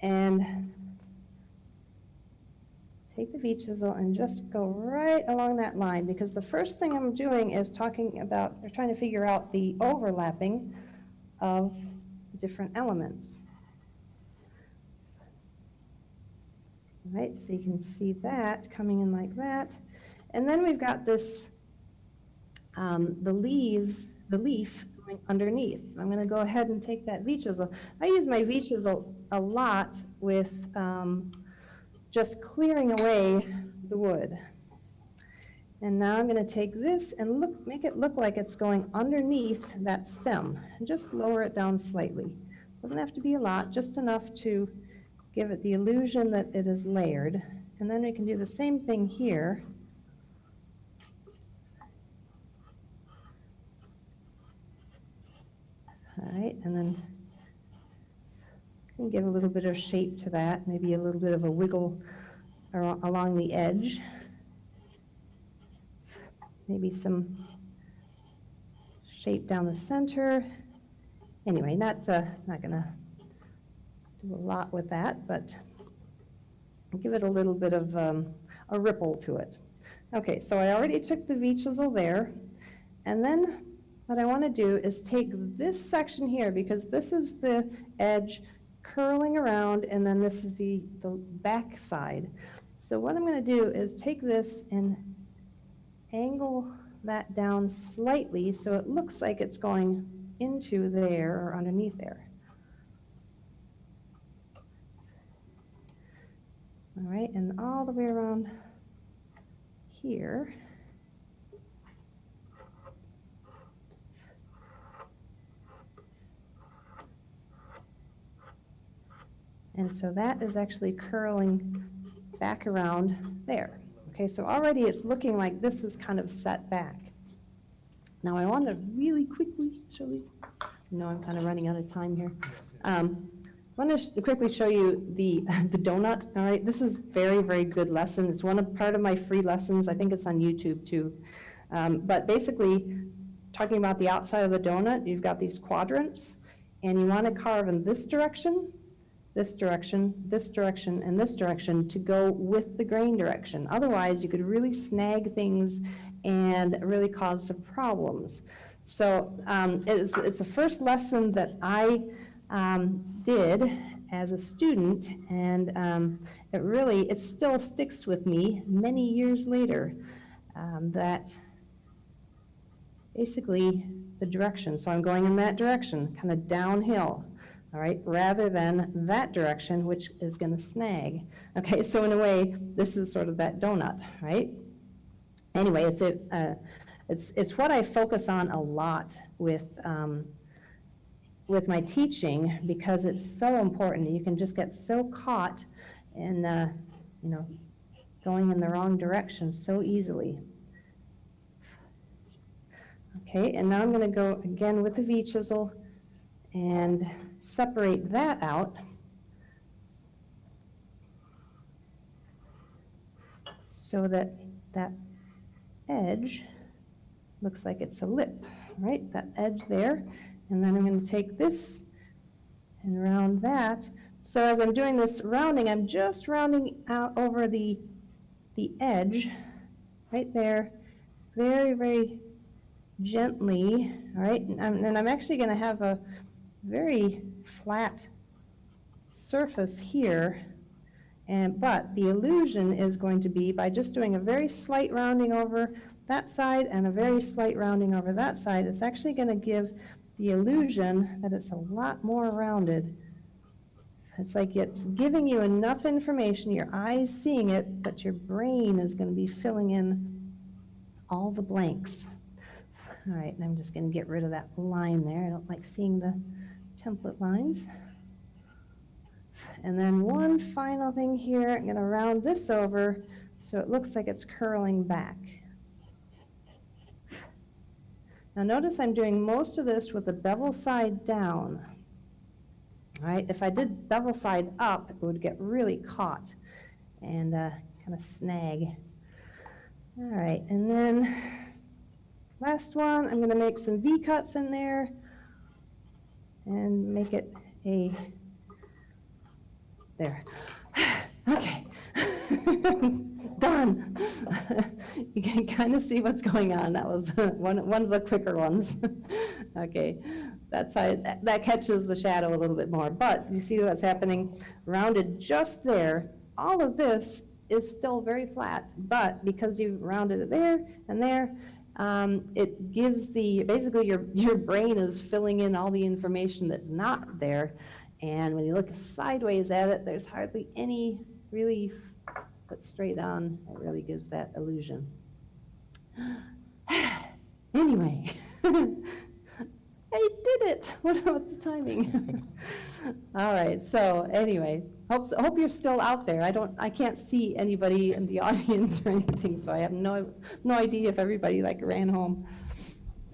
And take the V-chisel and just go right along that line, because the first thing I'm doing is talking about, or trying to figure out the overlapping of different elements. All right, so you can see that coming in like that. And then we've got this, the leaf going underneath. I'm going to go ahead and take that V-chisel. I use my V-chisel a lot with just clearing away the wood. And now I'm going to take this and make it look like it's going underneath that stem, and just lower it down slightly. Doesn't have to be a lot, just enough to give it the illusion that it is layered. And then we can do the same thing here. All right, and then can give a little bit of shape to that, maybe a little bit of a wiggle along the edge. Maybe some shape down the center. Anyway, not gonna do a lot with that, but give it a little bit of a ripple to it. Okay, so I already took the V-chisel there, and then what I want to do is take this section here, because this is the edge curling around, and then this is the back side. So what I'm going to do is take this and angle that down slightly so it looks like it's going into there or underneath there. All right, and all the way around here. And so that is actually curling back around there. Okay, so already it's looking like this is kind of set back. Now I want to really quickly show these. You know, I'm kind of running out of time here. I want to quickly show you the donut. All right, this is very, very good lesson. It's part of my free lessons. I think it's on YouTube too. But basically, talking about the outside of the donut, you've got these quadrants, and you want to carve in this direction, this direction, this direction, and this direction to go with the grain direction. Otherwise, you could really snag things and really cause some problems. So it's the first lesson that I did as a student, and it still sticks with me many years later, that basically the direction. So I'm going in that direction, kind of downhill. All right, rather than that direction, which is going to snag. Okay, so in a way, this is sort of that donut, right? Anyway, it's what I focus on a lot with my teaching, because it's so important. You can just get so caught in, going in the wrong direction so easily. Okay, and now I'm going to go again with the V-chisel and separate that out so that that edge looks like it's a lip, right? That edge there. And then I'm going to take this and round that. So as I'm doing this rounding, I'm just rounding out over the edge right there, very, very gently, all right? And I'm actually going to have a very flat surface here, but the illusion is going to be by just doing a very slight rounding over that side and a very slight rounding over that side. It's actually going to give the illusion that it's a lot more rounded. It's like it's giving you enough information, your eyes seeing it, but your brain is going to be filling in all the blanks. All right, and I'm just going to get rid of that line there. I don't like seeing the template lines. And then one final thing here, I'm going to round this over so it looks like it's curling back. Now notice I'm doing most of this with the bevel side down. All right, if I did bevel side up, it would get really caught and kind of snag. All right, and then last one, I'm going to make some V-cuts in there and make it a, there. Okay, done. You can kind of see what's going on. That was one of the quicker ones. Okay, that catches the shadow a little bit more, but you see what's happening? Rounded just there. All of this is still very flat, but because you've rounded it there and there, it gives basically your brain is filling in all the information that's not there, and when you look sideways at it, there's hardly any relief, but straight on, it really gives that illusion. Anyway, I did it. What's the timing? All right, so anyway, hope you're still out there. I can't see anybody in the audience or anything, so I have no idea if everybody ran home.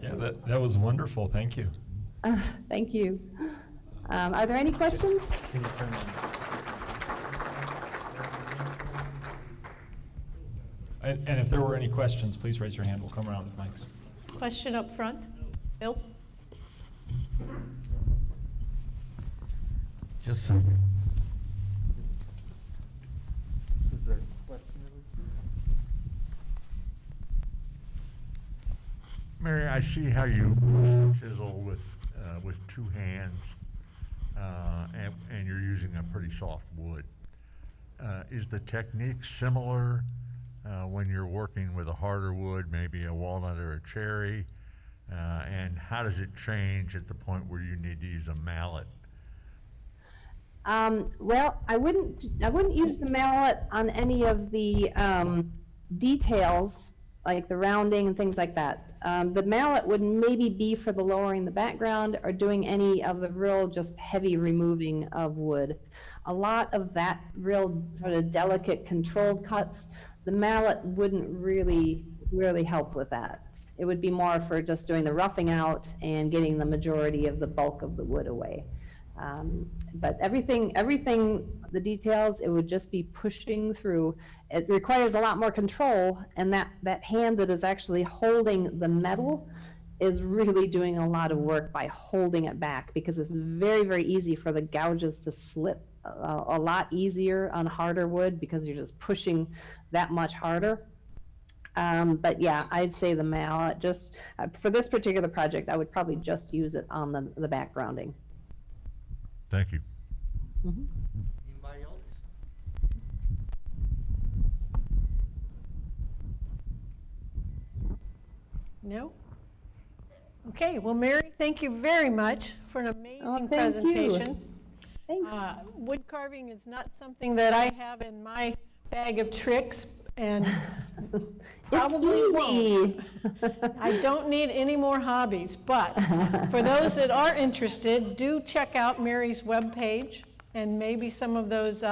Yeah, that was wonderful. Thank you. Thank you. Are there any questions? And if there were any questions, please raise your hand. We'll come around with mics. Question up front. Bill? Just some. Is there a question? Mary, I see how you chisel with two hands, and you're using a pretty soft wood. Is the technique similar when you're working with a harder wood, maybe a walnut or a cherry? And how does it change at the point where you need to use a mallet? Well, I wouldn't use the mallet on any of the details, like the rounding and things like that. The mallet would maybe be for the lowering the background or doing any of the real just heavy removing of wood. A lot of that real sort of delicate controlled cuts, the mallet wouldn't really help with that. It would be more for just doing the roughing out and getting the majority of the bulk of the wood away. But everything, the details, it would just be pushing through. It requires a lot more control, and that hand that is actually holding the metal is really doing a lot of work by holding it back, because it's very, very easy for the gouges to slip a lot easier on harder wood because you're just pushing that much harder. But yeah, I'd say the mallet, just for this particular project, I would probably just use it on the backgrounding. Thank you. Mm-hmm. Anybody else? No? Okay, well, Mary, thank you very much for an amazing thank presentation. you. Thanks. Wood carving is not something that I have in my bag of tricks, and probably won't. I don't need any more hobbies, but for those that are interested, do check out Mary's webpage and maybe some of those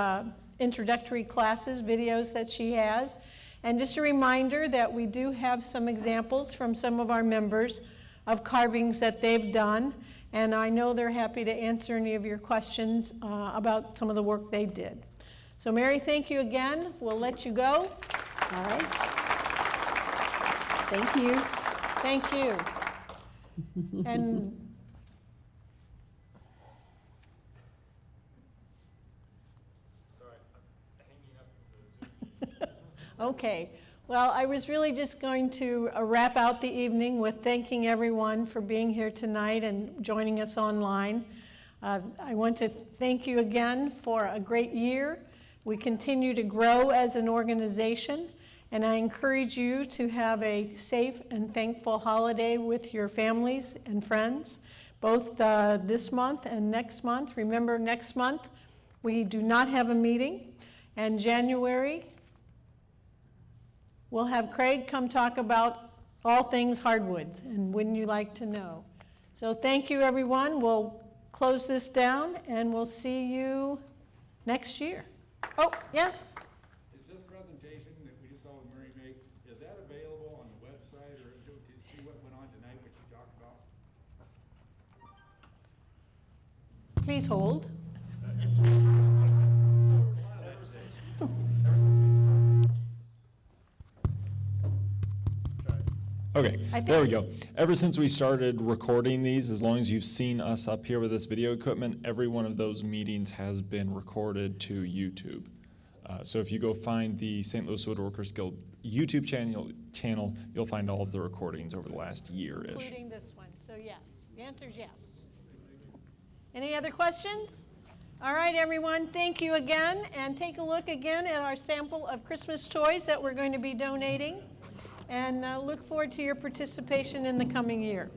introductory classes, videos that she has. And just a reminder that we do have some examples from some of our members of carvings that they've done, and I know they're happy to answer any of your questions about some of the work they did. So Mary, thank you again. We'll let you go. All right. Thank you. Thank you. And Sorry, I'm hanging up the Zoom. okay. Well, I was really just going to wrap out the evening with thanking everyone for being here tonight and joining us online. I want to thank you again for a great year. We continue to grow as an organization, and I encourage you to have a safe and thankful holiday with your families and friends, both this month and next month. Remember, next month we do not have a meeting, and January we'll have Craig come talk about all things hardwoods, and wouldn't you like to know? So thank you, everyone. We'll close this down, and we'll see you next year. Oh, yes? Is this presentation that we just saw with Mary make, is that available on the website, or to see what went on tonight, what she talked about? Please hold. Okay, I there we think- go. Ever since we started recording these, as long as you've seen us up here with this video equipment, every one of those meetings has been recorded to YouTube. So if you go find the St. Louis Woodworkers Guild YouTube channel, you'll find all of the recordings over the last year-ish. Including this one, so yes. The answer is yes. Any other questions? All right, everyone, thank you again, and take a look again at our sample of Christmas toys that we're going to be donating, and look forward to your participation in the coming year.